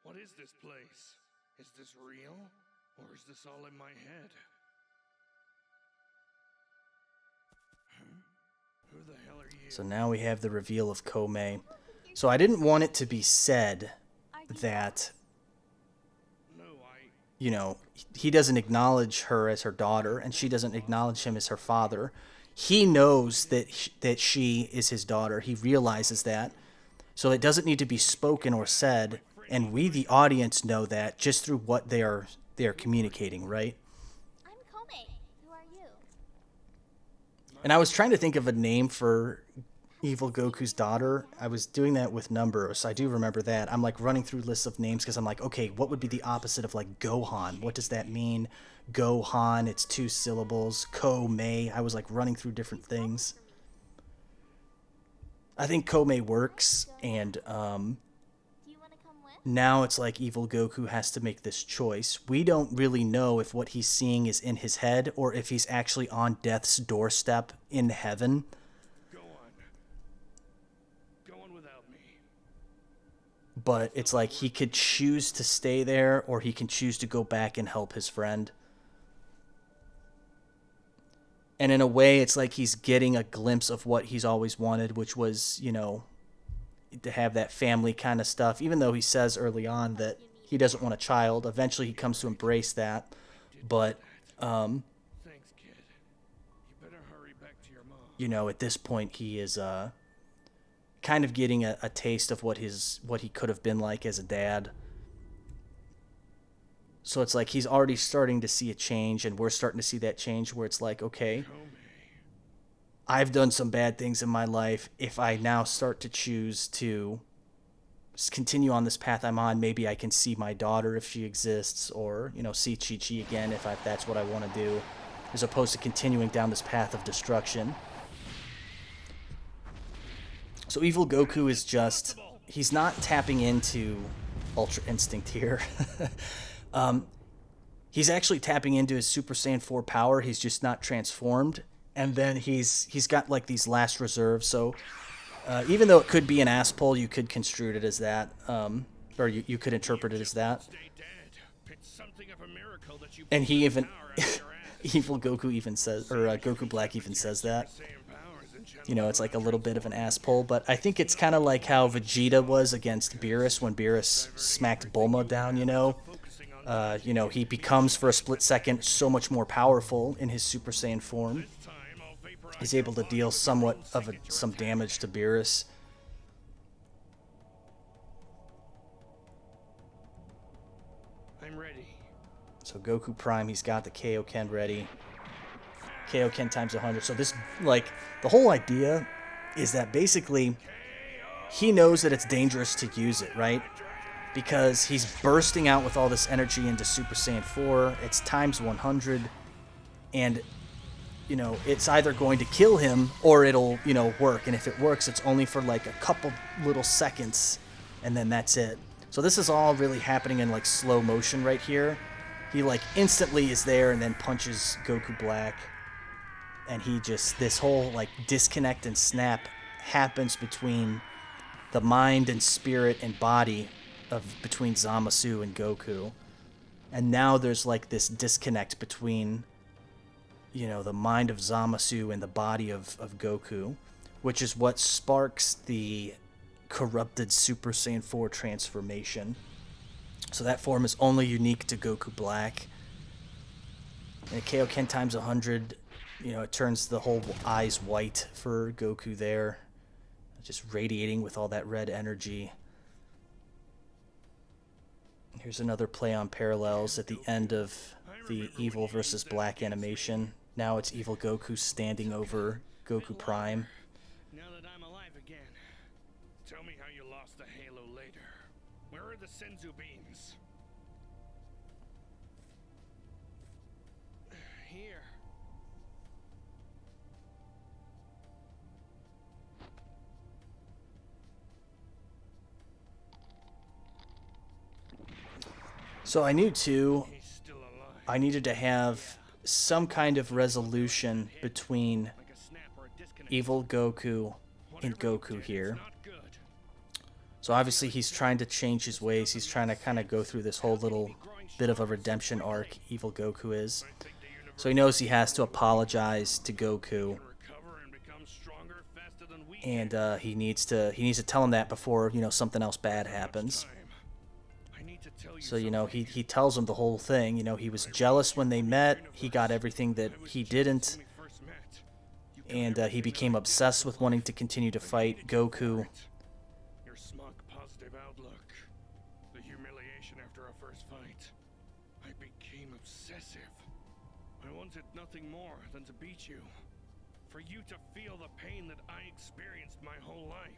What is this place? Is this real? Or is this all in my head? Huh? Who the hell are you? So now we have the reveal of Komei. So I didn't want it to be said that, you know, he doesn't acknowledge her as her daughter, and she doesn't acknowledge him as her father. He knows that she is his daughter. He realizes that. So it doesn't need to be spoken or said, and we, the audience, know that just through what they are communicating, right? I'm Kome. Who are you? And I was trying to think of a name for Evil Goku's daughter. I was doing that with numbers. I do remember that. I'm like running through lists of names because I'm like, okay, what would be the opposite of like Gohan? What does that mean? Gohan, it's 2 syllables. Kome. I was like running through different things. I think Kome works, and Do you want to come with? now it's like Evil Goku has to make this choice. We don't really know if what he's seeing is in his head or if he's actually on death's doorstep in heaven. Go on. Go on without me. But it's like he could choose to stay there or he can choose to go back and help his friend. And in a way, it's like he's getting a glimpse of what he's always wanted, which was, you know, to have that family kind of stuff. Even though he says early on that he doesn't want a child, eventually he comes to embrace that. But, Thanks, kid. You better hurry back to your mom. you know, at this point, he is kind of getting a taste of what he could have been like as a dad. So it's like he's already starting to see a change, and we're starting to see that change where it's like, okay, I've done some bad things in my life. If I now start to choose to continue on this path I'm on, maybe I can see my daughter if she exists, or, you know, see Chi-Chi again if that's what I want to do, as opposed to continuing down this path of destruction. So Evil Goku is just, he's not tapping into Ultra Instinct here. He's actually tapping into his Super Saiyan 4 power. He's just not transformed. And then he's got like these last reserves. So even though it could be an ass pull, you could construe it as that. Or you could interpret it as that. And he even, Evil Goku even says, or Goku Black even says that. You know, it's like a little bit of an ass pull. But I think it's kind of like how Vegeta was against Beerus when Beerus smacked Bulma down, you know. You know, he becomes for a split second so much more powerful in his Super Saiyan form. He's able to deal somewhat of some damage to Beerus. I'm ready. So Goku Prime, he's got the Kaioken ready. Kaioken times 100. So this, like, the whole idea is that basically he knows that it's dangerous to use it, right? Because he's bursting out with all this energy into Super Saiyan 4. It's times 100. And, you know, it's either going to kill him or it'll, you know, work. And if it works, it's only for like a couple little seconds. And then that's it. So this is all really happening in like slow motion right here. He like instantly is there and then punches Goku Black. And he just, this whole like disconnect and snap happens between the mind and spirit and body between Zamasu and Goku. And now there's like this disconnect between, you know, the mind of Zamasu and the body of Goku, which is what sparks the corrupted Super Saiyan 4 transformation. So that form is only unique to Goku Black. And Kaioken times 100, you know, it turns the whole eyes white for Goku there, just radiating with all that red energy. Here's another play on parallels at the end of the Evil versus Black animation. Now it's Evil Goku standing over Goku Prime. Now that I'm alive again, Tell me how you lost the halo later. Where are the Senzu beams? here. So I knew too, He's still alive. I needed to have some kind of resolution between Like a snap or a disconnect. Evil Goku and Goku here. Not good. So obviously he's trying to change his ways. He's trying to kind of go through this whole little bit of a redemption arc, Evil Goku is. So he knows he has to apologize to Goku, Recover and become stronger faster than we and he needs to tell him that before, you know, something else bad happens. I need to tell So, you know, he tells him the whole thing. You know, he was jealous when they met. He got everything that he didn't. And he became obsessed with wanting to continue to fight Goku. Your smug, positive outlook. The humiliation after our first fight. I became obsessive. I wanted nothing more than to beat you. For you to feel the pain that I experienced my whole life.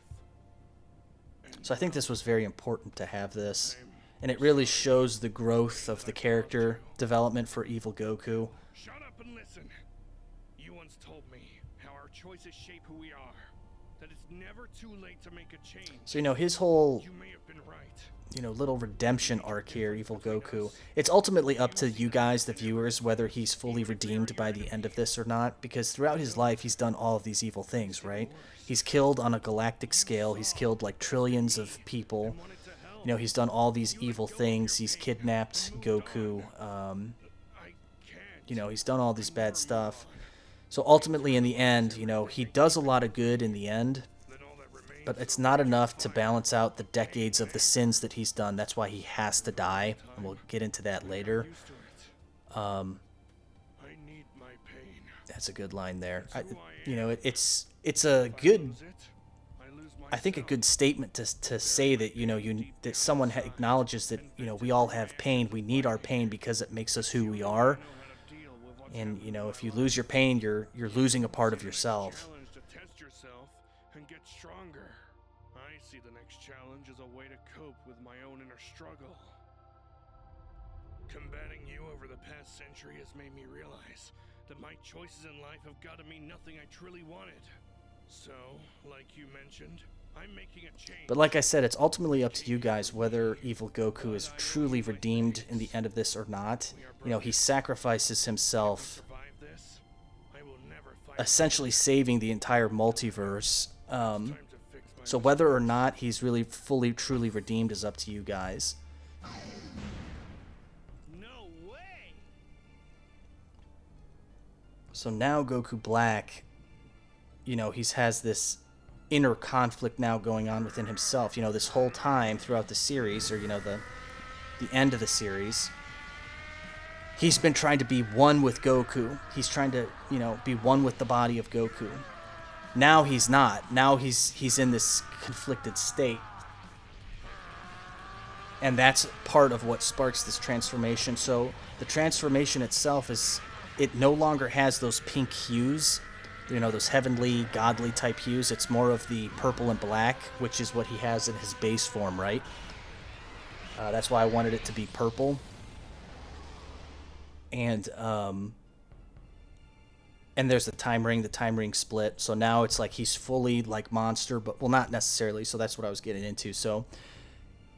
So I think this was very important to have this. And it really shows the growth of the character development for Evil Goku. Shut up and listen. You once told me how our choices shape who we are. That it's never too late to make a change. So, you know, his whole, You may have been right. you know, little redemption arc here, Evil Goku. It's ultimately up to you guys, the viewers, whether he's fully redeemed by the end of this or not. Because throughout his life, he's done all of these evil things, right? He's killed on a galactic scale. He's killed like trillions of people. You know, he's done all these evil things. He's kidnapped Goku. You know, he's done all this bad stuff. So ultimately, in the end, you know, he does a lot of good in the end. But it's not enough to balance out the decades of the sins that he's done. That's why he has to die. And we'll get into that later. I need my pain. That's a good line there. You know, it's a good, I think, a good statement to say that, you know, that someone acknowledges that, you know, we all have pain. We need our pain because it makes us who we are. And, you know, if you lose your pain, you're losing a part of yourself. Challenge to test yourself and get stronger. I see the next challenge as a way to cope with my own inner struggle. Combating you over the past century has made me realize that my choices in life have gotten me nothing I truly wanted. So, like you mentioned, I'm making a change. But like I said, it's ultimately up to you guys whether Evil Goku is truly redeemed in the end of this or not. You know, he sacrifices himself, essentially saving the entire multiverse. So whether or not he's really fully, truly redeemed is up to you guys. No way! So now Goku Black, you know, has this inner conflict now going on within himself. You know, this whole time throughout the series, or, you know, the end of the series, he's been trying to be one with Goku. He's trying to, you know, be one with the body of Goku. Now he's not. Now he's in this conflicted state. And that's part of what sparks this transformation. So the transformation itself it no longer has those pink hues, you know, those heavenly, godly type hues. It's more of the purple and black, which is what he has in his base form, right? That's why I wanted it to be purple. And there's the time ring split. So now it's like he's fully like monster, but, well, not necessarily. So that's what I was getting into. So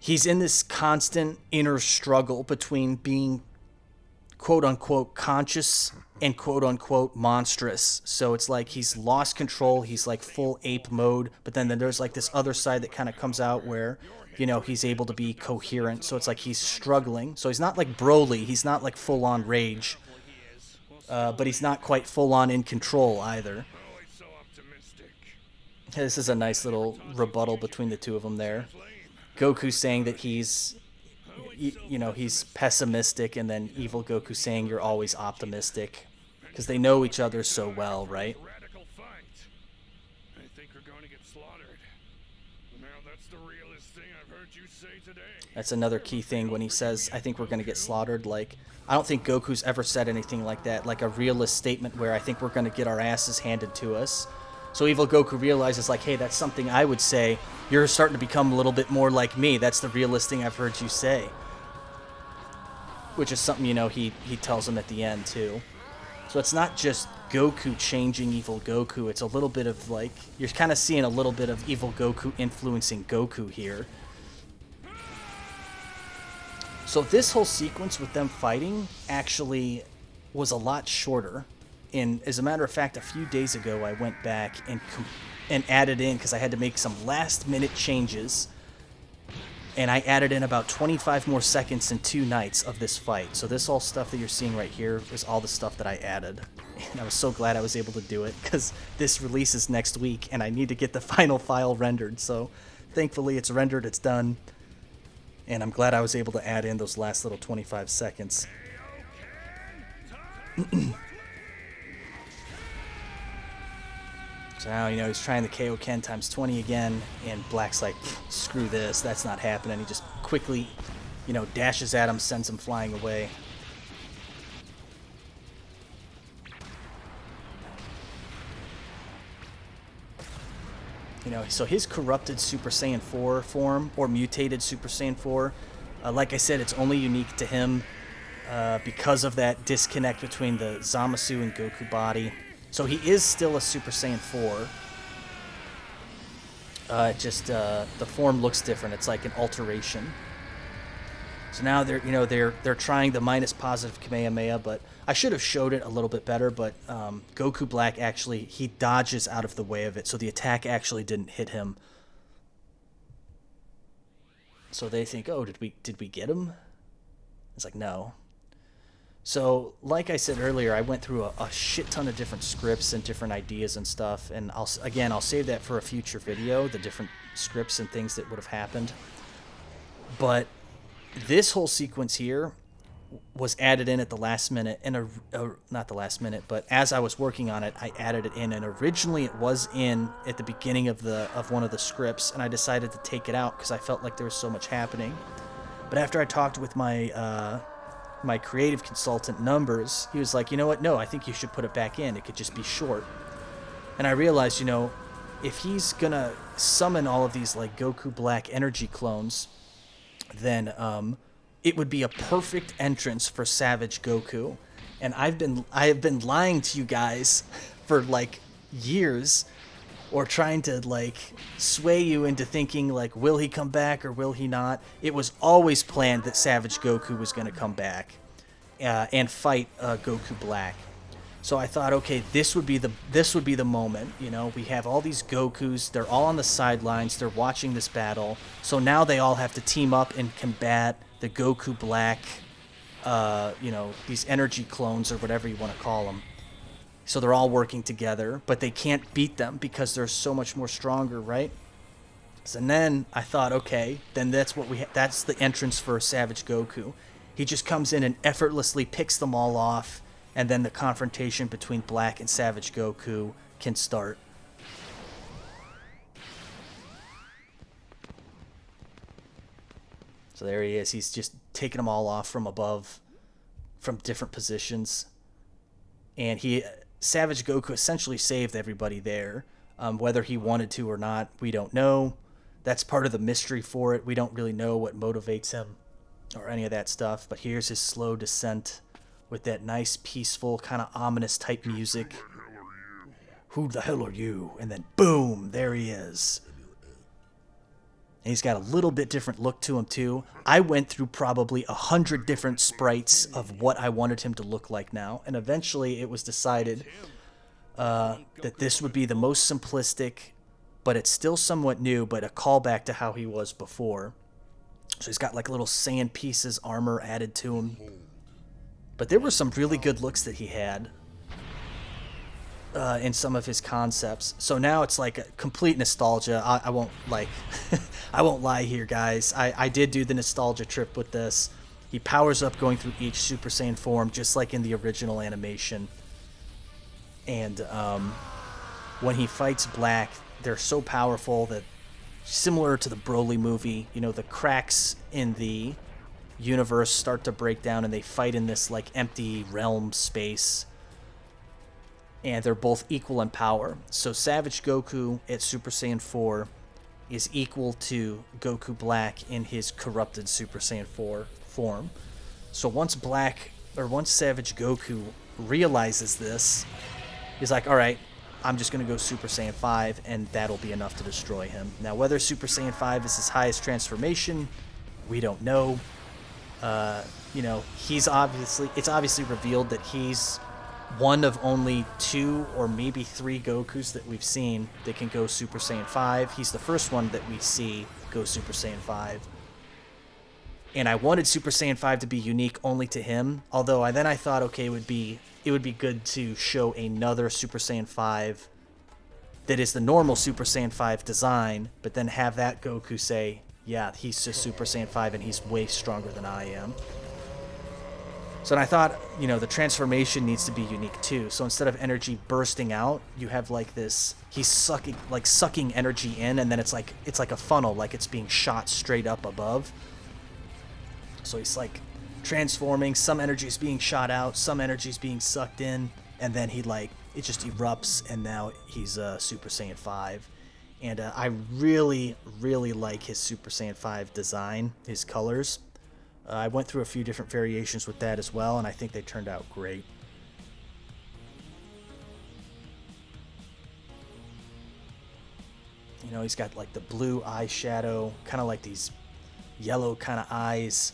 he's in this constant inner struggle between being quote unquote conscious and quote unquote monstrous. So it's like he's lost control. He's like full ape mode. But then there's like this other side that kind of comes out where, you know, he's able to be coherent. So it's like he's struggling. So he's not like Broly. He's not like full on rage. But he's not quite full on in control either. This is a nice little rebuttal between the two of them there. Goku saying that he's, you know, he's pessimistic, and then Evil Goku saying you're always optimistic, because they know each other so well, right? I think we're going to get slaughtered. Now that's the realest thing I've heard you say today. That's another key thing when he says, I think we're going to get slaughtered. Like, I don't think Goku's ever said anything like that, like a realist statement where I think we're going to get our asses handed to us. So Evil Goku realizes, like, hey, that's something I would say. You're starting to become a little bit more like me. That's the realist thing I've heard you say. Which is something, you know, he tells him at the end, too. So it's not just Goku changing Evil Goku. It's a little bit of, like, you're kind of seeing a little bit of Evil Goku influencing Goku here. So this whole sequence with them fighting actually was a lot shorter. And as a matter of fact, a few days ago, I went back and added in, because I had to make some last-minute changes. And I added in about 25 more seconds in 2 nights of this fight. So this all stuff that you're seeing right here is all the stuff that I added. And I was so glad I was able to do it, because this releases next week, and I need to get the final file rendered. So thankfully it's rendered, it's done. And I'm glad I was able to add in those last little 25 seconds. So now, he's trying the Kaioken times 20 again, and Black's like, screw this, that's not happening. He just quickly, dashes at him, sends him flying away. So his corrupted Super Saiyan 4 form, or mutated Super Saiyan 4, like I said, it's only unique to him because of that disconnect between the Zamasu and Goku body. So he is still a Super Saiyan 4. The form looks different. It's like an alteration. So now they're trying the minus positive Kamehameha, but I should have showed it a little bit better. But Goku Black actually he dodges out of the way of it, so the attack actually didn't hit him. So they think, oh, did we get him? It's like, no. So, like I said earlier, I went through a shit ton of different scripts and different ideas and stuff, and I'll save that for a future video, the different scripts and things that would have happened. But this whole sequence here was added in at the last minute, and not the last minute, but as I was working on it, I added it in, and originally it was in at the beginning of one of the scripts, and I decided to take it out because I felt like there was so much happening. But after I talked with my creative consultant Numbers, he was like, you know what, no, I think you should put it back in. It could just be short. And I realized, if he's gonna summon all of these like Goku Black energy clones, then it would be a perfect entrance for Savage Goku. And I have been lying to you guys for like years, or trying to like sway you into thinking like, will he come back or will he not? It was always planned that Savage Goku was going to come back and fight Goku Black. So I thought, okay, this would be the moment. We have all these Gokus, they're all on the sidelines, they're watching this battle. So now they all have to team up and combat the Goku Black, these energy clones or whatever you want to call them. So they're all working together, but they can't beat them because they're so much more stronger, right? So then I thought, okay, then that's the entrance for Savage Goku. He just comes in and effortlessly picks them all off, and then the confrontation between Black and Savage Goku can start. So there he is. He's just taking them all off from above, from different positions. And Savage Goku essentially saved everybody there. Whether he wanted to or not, we don't know. That's part of the mystery for it. We don't really know what motivates him or any of that stuff. But here's his slow descent with that nice, peaceful, kind of ominous type music. Who the hell are you? And then boom, there he is. And he's got a little bit different look to him too. I went through probably 100 different sprites of what I wanted him to look like now, and eventually it was decided that this would be the most simplistic, but it's still somewhat new, but a callback to how he was before. So he's got like little sand pieces, armor added to him. But there were some really good looks that he had in some of his concepts. So now it's like a complete nostalgia. I won't I won't lie here, guys. I did do the nostalgia trip with this. He powers up going through each Super Saiyan form, just like in the original animation. And when he fights Black, they're so powerful that, similar to the Broly movie, the cracks in the universe start to break down and they fight in this like empty realm space. And they're both equal in power. So Savage Goku at Super Saiyan 4 is equal to Goku Black in his corrupted Super Saiyan 4 form. So once Savage Goku realizes this, he's like, alright, I'm just going to go Super Saiyan 5 and that'll be enough to destroy him. Now whether Super Saiyan 5 is his highest transformation, we don't know. It's obviously revealed that he's one of only 2 or maybe 3 Gokus that we've seen that can go Super Saiyan 5. He's the first one that we see go Super Saiyan 5. And I wanted Super Saiyan 5 to be unique only to him, although I thought, okay, it would be good to show another Super Saiyan 5 that is the normal Super Saiyan 5 design, but then have that Goku say, yeah, he's just Super Saiyan 5 and he's way stronger than I am. So I thought, you know, the transformation needs to be unique too. So instead of energy bursting out, you have like this, he's sucking energy in, and then it's like a funnel, like it's being shot straight up above. So he's like transforming, some energy is being shot out, some energy is being sucked in, and then he like, it just erupts, and now he's Super Saiyan 5. And I really, really like his Super Saiyan 5 design, his colors. I went through a few different variations with that as well, and I think they turned out great. You know, he's got like the blue eyeshadow, kind of like these yellow kind of eyes,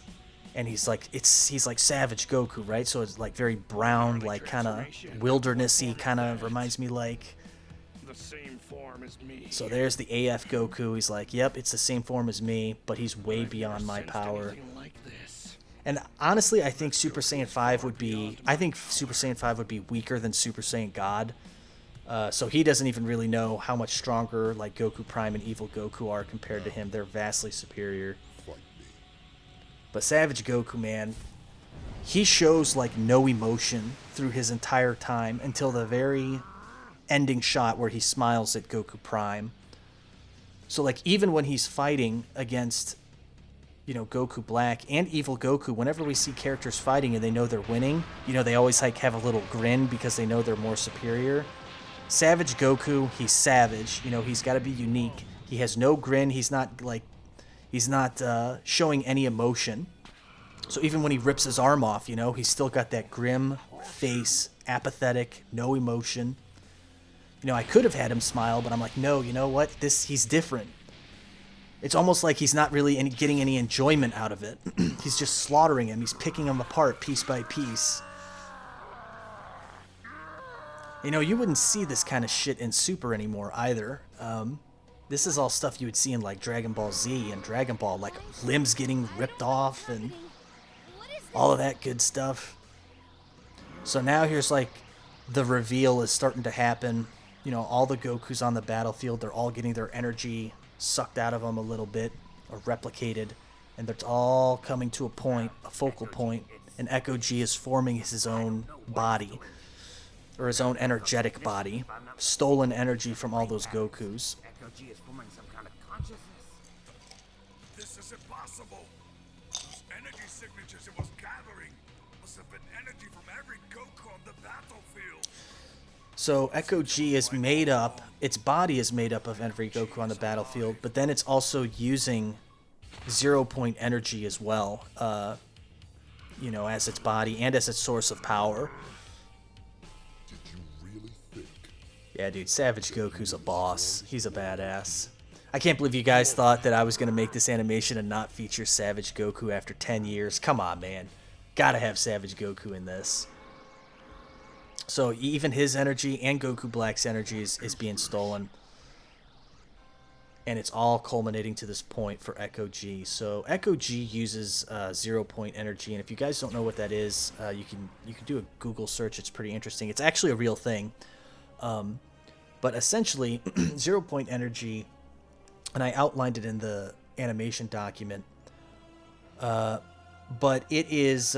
and he's like Savage Goku, right? So it's like very brown, like kind of wildernessy, kind of reminds me like. The same form as me. So there's the AF Goku. He's like, yep, it's the same form as me, but he's way beyond my power. And honestly, I think Super Saiyan 5 would be weaker than Super Saiyan God. So he doesn't even really know how much stronger like Goku Prime and Evil Goku are compared to him. They're vastly superior. But Savage Goku, man, he shows like no emotion through his entire time until the very ending shot where he smiles at Goku Prime. So like even when he's fighting against, you know, Goku Black and Evil Goku, whenever we see characters fighting and they know they're winning, you know, they always like have a little grin because they know they're more superior. Savage Goku, he's savage. You know, he's got to be unique. He has no grin. He's not showing any emotion. So even when he rips his arm off, you know, he's still got that grim face, apathetic, no emotion. You know, I could have had him smile, but I'm like, no, you know what? He's different. It's almost like he's not really getting any enjoyment out of it. He's just slaughtering him. He's picking him apart piece by piece. You know, you wouldn't see this kind of shit in Super anymore either. This is all stuff you would see in like Dragon Ball Z and Dragon Ball, like limbs getting ripped off and all of that good stuff. So now here's like the reveal is starting to happen. You know, all the Gokus on the battlefield, they're all getting their energy sucked out of them a little bit or replicated, and it's all coming to a point, a focal point, and Echo G is forming his own body, or his own energetic body, stolen energy from all those Gokus. Echo G is forming some kind of consciousness. This is impossible. Those energy signatures it was gathering must have been energy from every Goku on the battlefield. So Echo G is made up, its body is made up of every Goku on the battlefield, but then it's also using 0-point energy as well, you know, as its body and as its source of power. Did you really think? Yeah, dude, Savage Goku's a boss. He's a badass. I can't believe you guys thought that I was going to make this animation and not feature Savage Goku after 10 years. Come on, man. Gotta have Savage Goku in this. So even his energy and Goku Black's energy is being stolen. And it's all culminating to this point for Echo G. So Echo G uses 0-point energy, and if you guys don't know what that is, you can do a Google search. It's pretty interesting. It's actually a real thing. But essentially, 0-point energy, and I outlined it in the animation document. But it is,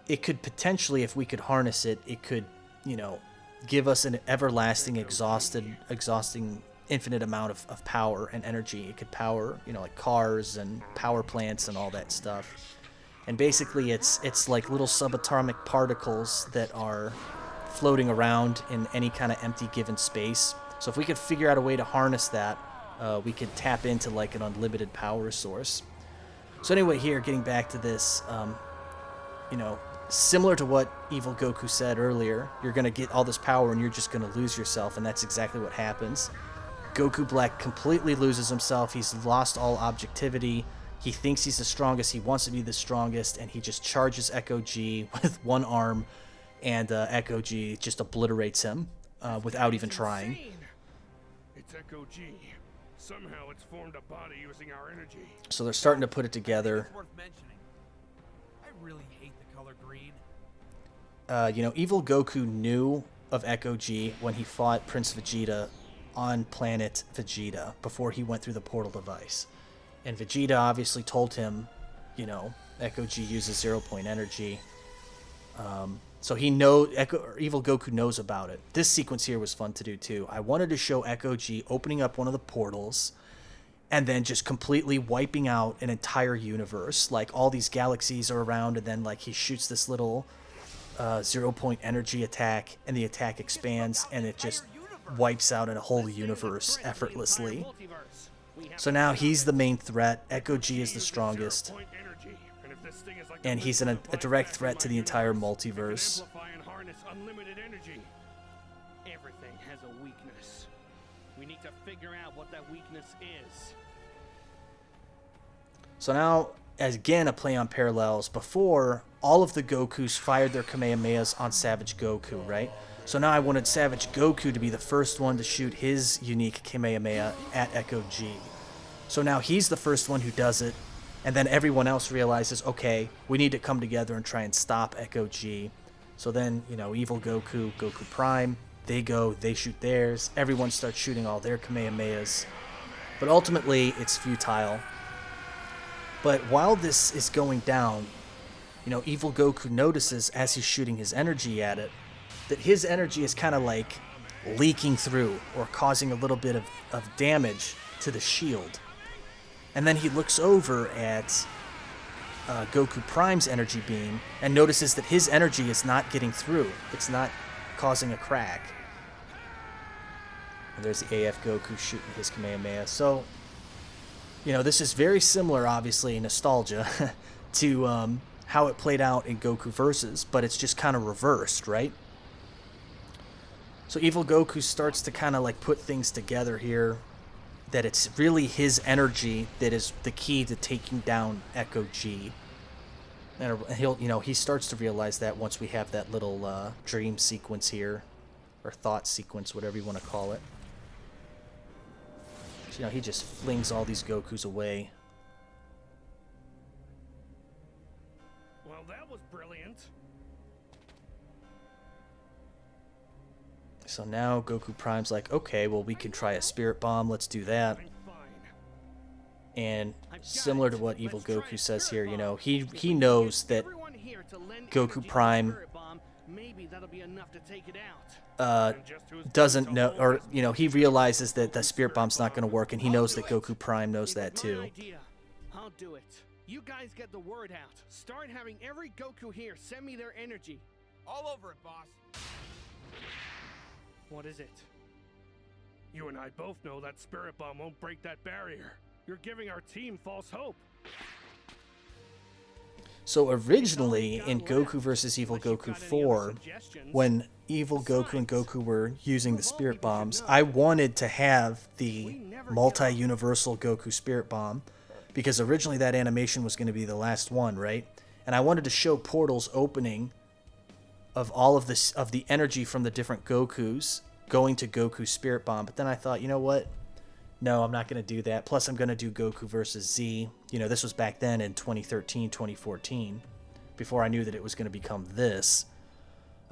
it could potentially, if we could harness it, it could, you know, give us an everlasting, exhausting, infinite amount of power and energy. It could power, you know, like cars and power plants and all that stuff. And basically, it's like little subatomic particles that are floating around in any kind of empty given space. So if we could figure out a way to harness that, we could tap into like an unlimited power source. So anyway, here, getting back to this, you know, similar to what Evil Goku said earlier, you're going to get all this power and you're just going to lose yourself, and that's exactly what happens. Goku Black completely loses himself. He's lost all objectivity. He thinks he's the strongest. He wants to be the strongest, and he just charges Echo G with one arm, and Echo G just obliterates him without even trying. Insane. It's Echo G. Somehow it's formed a body using our energy. So they're starting to put it together. It's worth mentioning. I really hate the color green. You know, Evil Goku knew of Echo G when he fought Prince Vegeta on planet Vegeta before he went through the portal device. And Vegeta obviously told him, you know, Echo G uses 0-point energy. So he knows, Evil Goku knows about it. This sequence here was fun to do too. I wanted to show Echo G opening up one of the portals and then just completely wiping out an entire universe. Like all these galaxies are around, and then like he shoots this little 0-point energy attack, and the attack expands, and it just wipes out a whole universe effortlessly. So now he's the main threat. Echo G is the strongest. And he's a direct threat to the entire multiverse. Everything has a weakness. We need to figure out what that weakness is. So now, again, a play on parallels. Before, all of the Gokus fired their Kamehamehas on Savage Goku, right? So now I wanted Savage Goku to be the first one to shoot his unique Kamehameha at Echo G. So now he's the first one who does it. And then everyone else realizes, okay, we need to come together and try and stop Echo G. So then, you know, Evil Goku, Goku Prime, they shoot theirs. Everyone starts shooting all their Kamehamehas. But ultimately, it's futile. But while this is going down, you know, Evil Goku notices as he's shooting his energy at it, that his energy is kind of like leaking through or causing a little bit of damage to the shield. And then he looks over at Goku Prime's energy beam and notices that his energy is not getting through. It's not causing a crack. And there's the AF Goku shooting his Kamehameha. So, you know, this is very similar, obviously, nostalgia, to how it played out in Goku Versus, but it's just kind of reversed, right? So Evil Goku starts to kind of like put things together here, that it's really his energy that is the key to taking down Echo G. And he'll, you know, he starts to realize that once we have that little dream sequence here, or thought sequence, whatever you want to call it. So, you know, he just flings all these Gokus away. Well, that was brilliant. So now Goku Prime's like, okay, well, we can try a Spirit Bomb. Let's do that. And similar to what Evil Goku says here, you know, he knows that Goku Prime doesn't know, or, you know, he realizes that the Spirit Bomb's not going to work, and he knows that Goku Prime knows that too. I'll do it. You guys get the word out. Start having every Goku here send me their energy. All over it, boss. What is it? You and I both know that Spirit Bomb won't break that barrier. You're giving our team false hope. So originally in Goku vs. Evil Goku 4, when Evil Goku and Goku were using the Spirit Bombs, I wanted to have the multi-universal Goku Spirit Bomb, because originally that animation was going to be the last one, right? And I wanted to show portals opening of all of this, of the energy from the different Gokus going to Goku's Spirit Bomb. But then I thought, you know what? No, I'm not going to do that. Plus, I'm going to do Goku versus Z. You know, this was back then in 2013, 2014, before I knew that it was going to become this.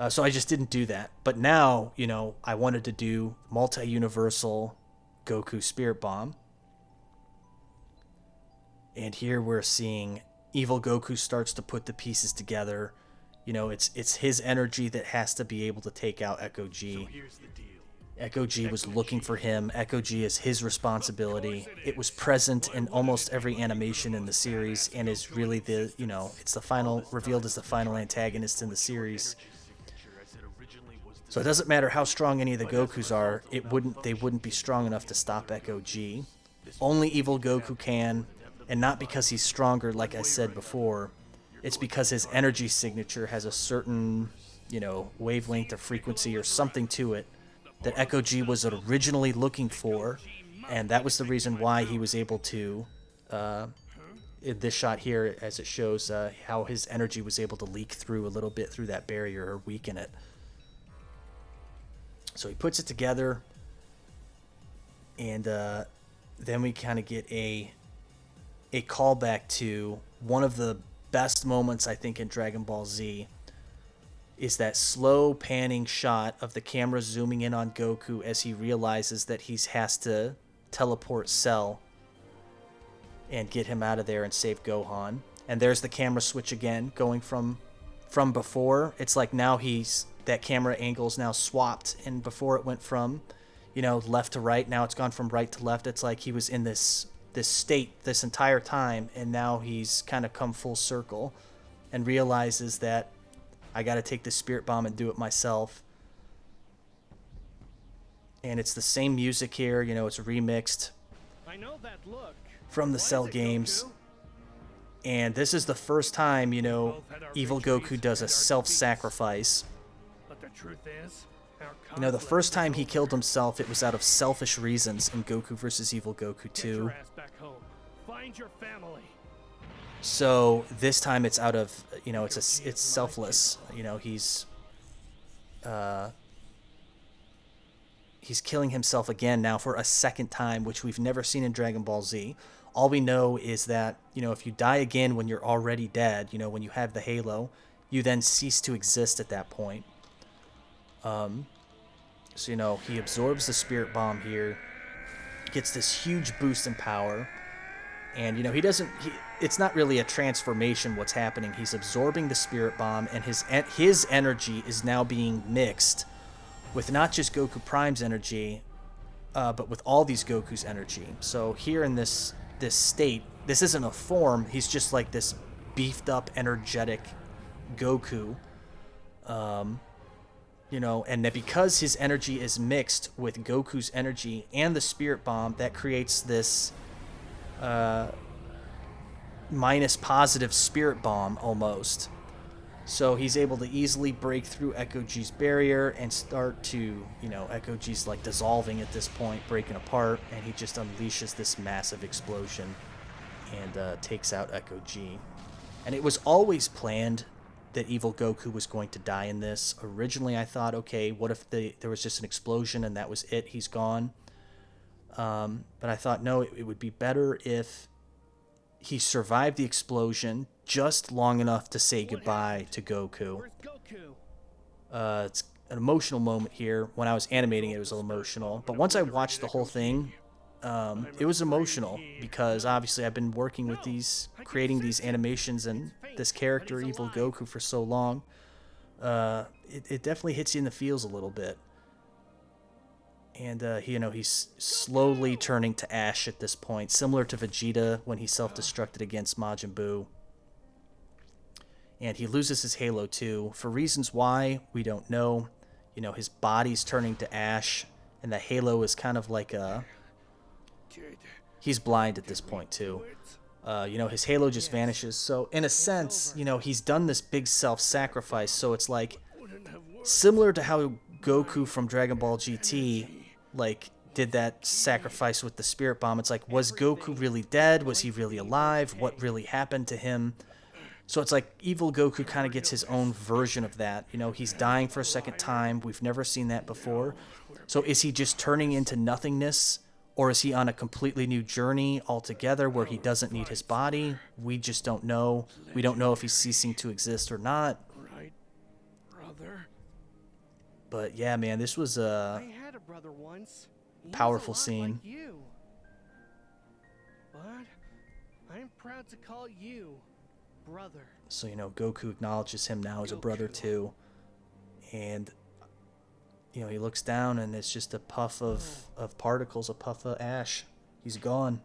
So I just didn't do that. But now, you know, I wanted to do multi-universal Goku Spirit Bomb. And here we're seeing Evil Goku starts to put the pieces together. You know, it's his energy that has to be able to take out Echo G. So here's the deal. Echo G was looking for him. Echo G is his responsibility. It was present in almost every animation in the series, and is really the, you know, it's the final, revealed as the final antagonist in the series. So it doesn't matter how strong any of the Gokus are, they wouldn't be strong enough to stop Echo G. Only Evil Goku can, and not because he's stronger, like I said before. It's because his energy signature has a certain, you know, wavelength or frequency or something to it that Echo G was originally looking for, and that was the reason why he was able to, in this shot here, as it shows how his energy was able to leak through a little bit through that barrier or weaken it. So he puts it together, and then we kind of get a callback to one of the best moments, I think, in Dragon Ball Z, is that slow panning shot of the camera zooming in on Goku as he realizes that he has to teleport Cell and get him out of there and save Gohan. And there's the camera switch again, going from before. It's like now that camera angle's now swapped, and before it went from, left to right. Now it's gone from right to left. It's like he was in this state this entire time, and now he's kind of come full circle and realizes that I got to take the spirit bomb and do it myself. And it's the same music here, it's remixed I know that look. from the What Cell is it, games. Goku? And this is the first time, Evil Goku does a self-sacrifice. But the truth is, The first time he killed himself, it was out of selfish reasons in Goku vs. Evil Goku 2. Find your family. So this time it's out of, it's selfless. He's killing himself again now for a second time, which we've never seen in Dragon Ball Z. All we know is that, if you die again when you're already dead, when you have the halo, you then cease to exist at that point. So, he absorbs the spirit bomb here, gets this huge boost in power, and, it's not really a transformation what's happening. He's absorbing the spirit bomb, and his energy is now being mixed with not just Goku Prime's energy, but with all these Goku's energy. So here in this state, this isn't a form. He's just like this beefed up, energetic Goku. And that because his energy is mixed with Goku's energy and the spirit bomb, that creates this minus positive spirit bomb almost. So he's able to easily break through Echo G's barrier and start to, Echo G's like dissolving at this point, breaking apart, and he just unleashes this massive explosion and takes out Echo G. And it was always planned that Evil Goku was going to die in this. Originally I thought, okay, what if there was just an explosion and that was it, he's gone. But I thought, no, it would be better if he survived the explosion just long enough to say goodbye to Goku. Where's Goku? It's an emotional moment here. When I was animating it was a little emotional. But once I watched the whole thing, it was emotional because obviously I've been working with creating these animations and this character, Evil Goku, for so long. It definitely hits you in the feels a little bit. And, he's slowly turning to ash at this point, similar to Vegeta when he self-destructed against Majin Buu. And he loses his Halo too. For reasons why, we don't know. His body's turning to ash, and the Halo is kind of like he's blind at this point too. His Halo just vanishes. So in a sense, he's done this big self-sacrifice. So it's like similar to how Goku from Dragon Ball GT did that sacrifice with the spirit bomb. It's like, was Goku really dead? Was he really alive? What really happened to him? So it's like Evil Goku kind of gets his own version of that. He's dying for a second time. We've never seen that before. So is he just turning into nothingness? Or is he on a completely new journey altogether where he doesn't need his body? We just don't know. We don't know if he's ceasing to exist or not. Right, brother. But yeah, man, this was I had a brother once. He was powerful a lot scene. Like you. But I'm proud to call you brother. So, Goku acknowledges him now as a brother too. And, he looks down and it's just a puff of particles, a puff of ash. He's gone.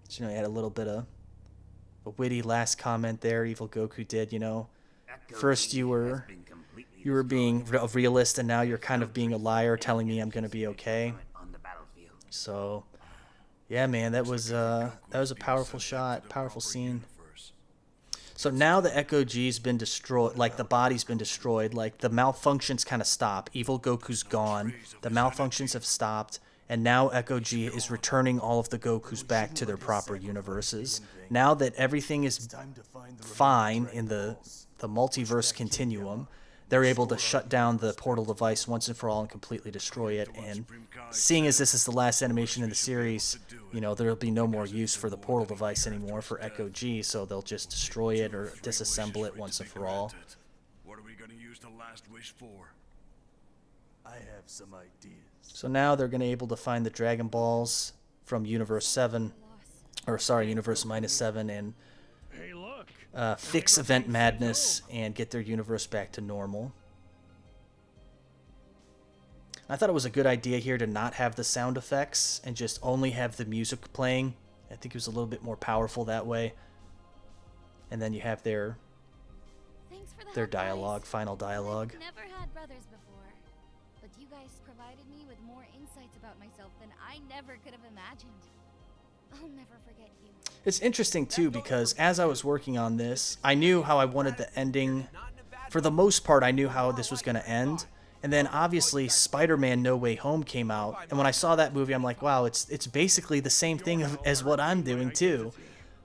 So, he had a little bit of a witty last comment there, Evil Goku did, First you were being a realist, and now you're kind of being a liar, telling me I'm going to be okay. So, yeah, man, that was a powerful shot, powerful scene. So now the Echo G's been destroyed, the body's been destroyed, the malfunctions kind of stop. Evil Goku's gone, the malfunctions have stopped, and now Echo G is returning all of the Gokus back to their proper universes. Now that everything is fine in the multiverse continuum, they're able to shut down the portal device once and for all and completely destroy it. And seeing as this is the last animation in the series, there'll be no more use for the portal device anymore for Echo G, so they'll just destroy it or disassemble it once and for all. gonna use the last wish for? I have some ideas. So now they're going to be able to find the Dragon Balls from Universe 7, or sorry, Universe -7, and Hey, look. fix Event Madness and get their universe back to normal. I thought it was a good idea here to not have the sound effects and just only have the music playing. I think it was a little bit more powerful that way. And then you have their dialogue, final dialogue. I've never had brothers before, but you guys provided me with more insights about myself than I never could have imagined. I'll never forget you. It's interesting too because as I was working on this, I knew how I wanted the ending. For the most part, I knew how this was going to end. And then obviously Spider-Man No Way Home came out, and when I saw that movie, I'm like, wow, it's basically the same thing as what I'm doing too.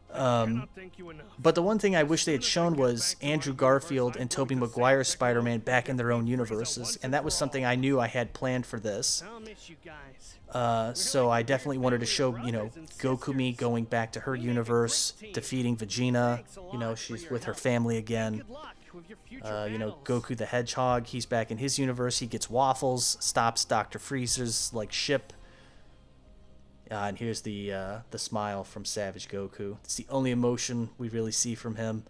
But the one thing I wish they had shown was Andrew Garfield and Tobey Maguire's Spider-Man back in their own universes, and that was something I knew I had planned for this. I'll miss you guys. So I definitely wanted to show, Gokumi going back to her universe, defeating Vegeta. She's with her family again. Good luck with your future battles. Goku the Hedgehog, he's back in his universe. He gets waffles, stops Dr. Freezer's ship. And here's the smile from Savage Goku. It's the only emotion we really see from him.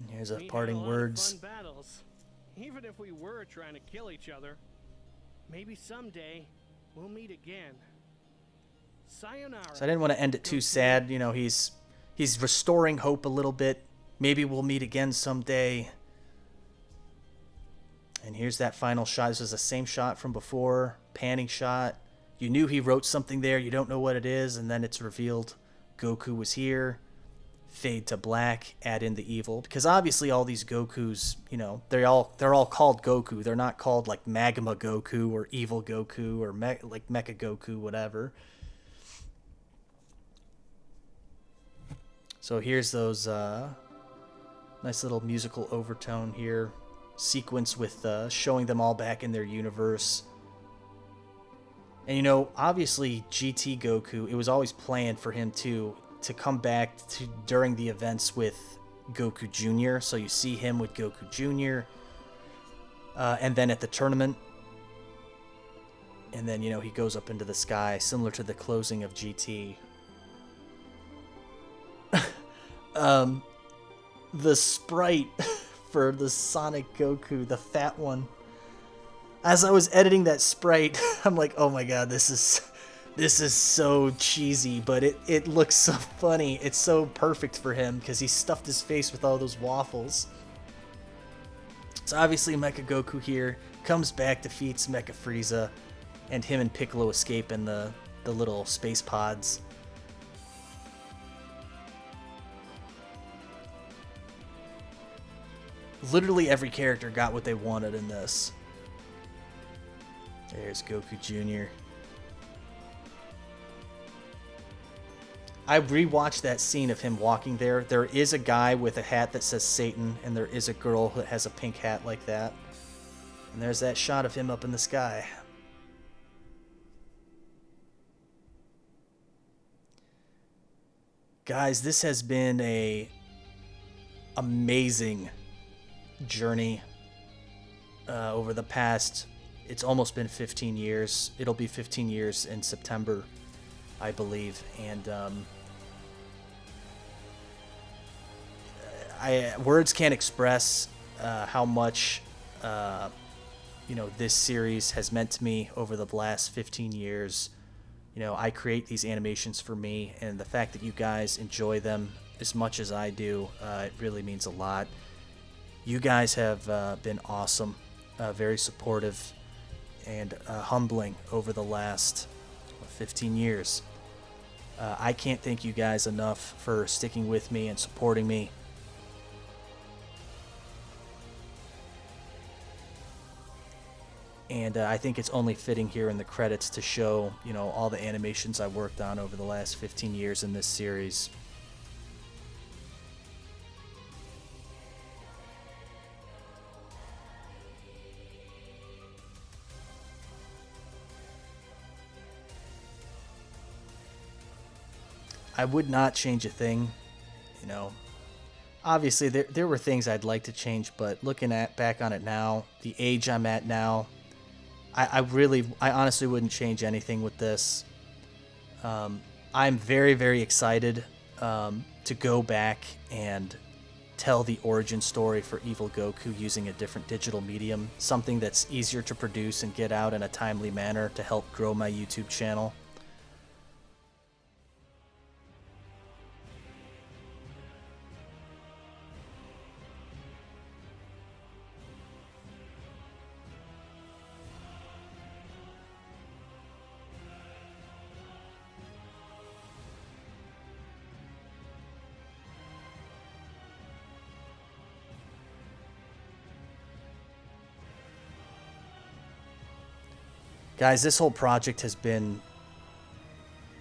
And here's We had parting a lot of words. fun battles, even if we were trying to kill each other. Maybe someday we'll meet again. Sayonara. So I didn't want to end it too sad. He's restoring hope a little bit. Maybe we'll meet again someday. And here's that final shot. This is the same shot from before. Panning shot. You knew he wrote something there. You don't know what it is. And then it's revealed Goku was here. Fade to black. Add in the evil. Because obviously all these Gokus, they're all called Goku. They're not called Magma Goku or Evil Goku or Mecha Goku, whatever. So here's those nice little musical overtone here. Sequence with showing them all back in their universe. And obviously GT Goku, it was always planned for him to come back during the events with Goku Jr. So you see him with Goku Jr. And then at the tournament. And then, he goes up into the sky, similar to the closing of GT. The sprite for the Sonic Goku, the fat one. As I was editing that sprite, I'm like, oh my god, this is so cheesy, but it looks so funny. It's so perfect for him because he stuffed his face with all those waffles. So obviously Mecha Goku here comes back, defeats Mecha Frieza, and him and Piccolo escape in the little space pods. Literally every character got what they wanted in this. There's Goku Jr. I rewatched that scene of him walking there. There is a guy with a hat that says Satan, and there is a girl that has a pink hat like that. And there's that shot of him up in the sky. Guys, this has been a amazing journey over the past, it's almost been 15 years. It'll be 15 years in September, I believe. And words can't express how much this series has meant to me over the last 15 years. I create these animations for me, and the fact that you guys enjoy them as much as I do, it really means a lot. You guys have been awesome, very supportive, and humbling over the last 15 years. I can't thank you guys enough for sticking with me and supporting me. And I think it's only fitting here in the credits to show, all the animations I worked on over the last 15 years in this series. I would not change a thing, obviously there were things I'd like to change, but looking at back on it now, the age I'm at now, I honestly wouldn't change anything with this. I'm very, very excited to go back and tell the origin story for Evil Goku using a different digital medium, something that's easier to produce and get out in a timely manner to help grow my YouTube channel. Guys, this whole project has been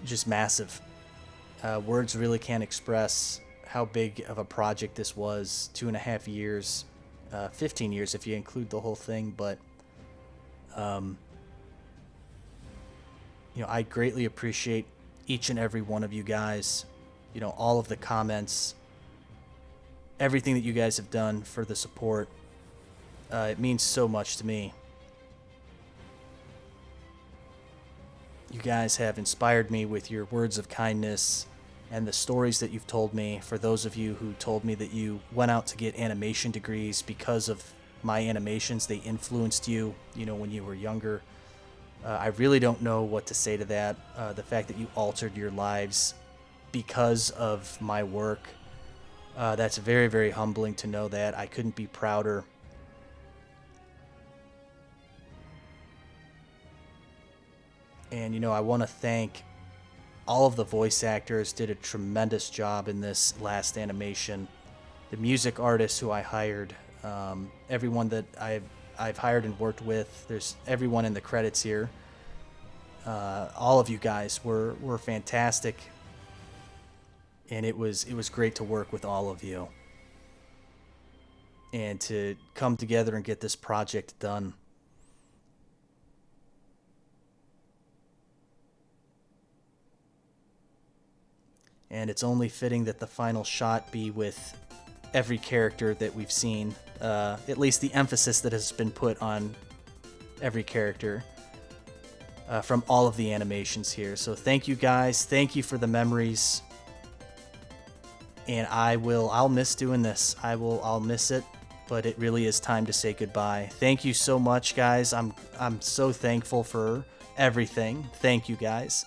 just massive. Words really can't express how big of a project this was. 2.5 years, 15 years if you include the whole thing. But, I greatly appreciate each and every one of you guys. All of the comments, everything that you guys have done for the support. It means so much to me. You guys have inspired me with your words of kindness and the stories that you've told me. For those of you who told me that you went out to get animation degrees because of my animations, they influenced you, when you were younger. I really don't know what to say to that. The fact that you altered your lives because of my work, that's very, very humbling to know that. I couldn't be prouder. And, I want to thank all of the voice actors. Did a tremendous job in this last animation. The music artists who I hired, everyone that I've hired and worked with. There's everyone in the credits here. All of you guys were fantastic, and it was great to work with all of you and to come together and get this project done. And it's only fitting that the final shot be with every character that we've seen. At least the emphasis that has been put on every character from all of the animations here. So thank you guys. Thank you for the memories. And I'll miss doing this. I'll miss it, but it really is time to say goodbye. Thank you so much, guys. I'm so thankful for everything. Thank you, guys.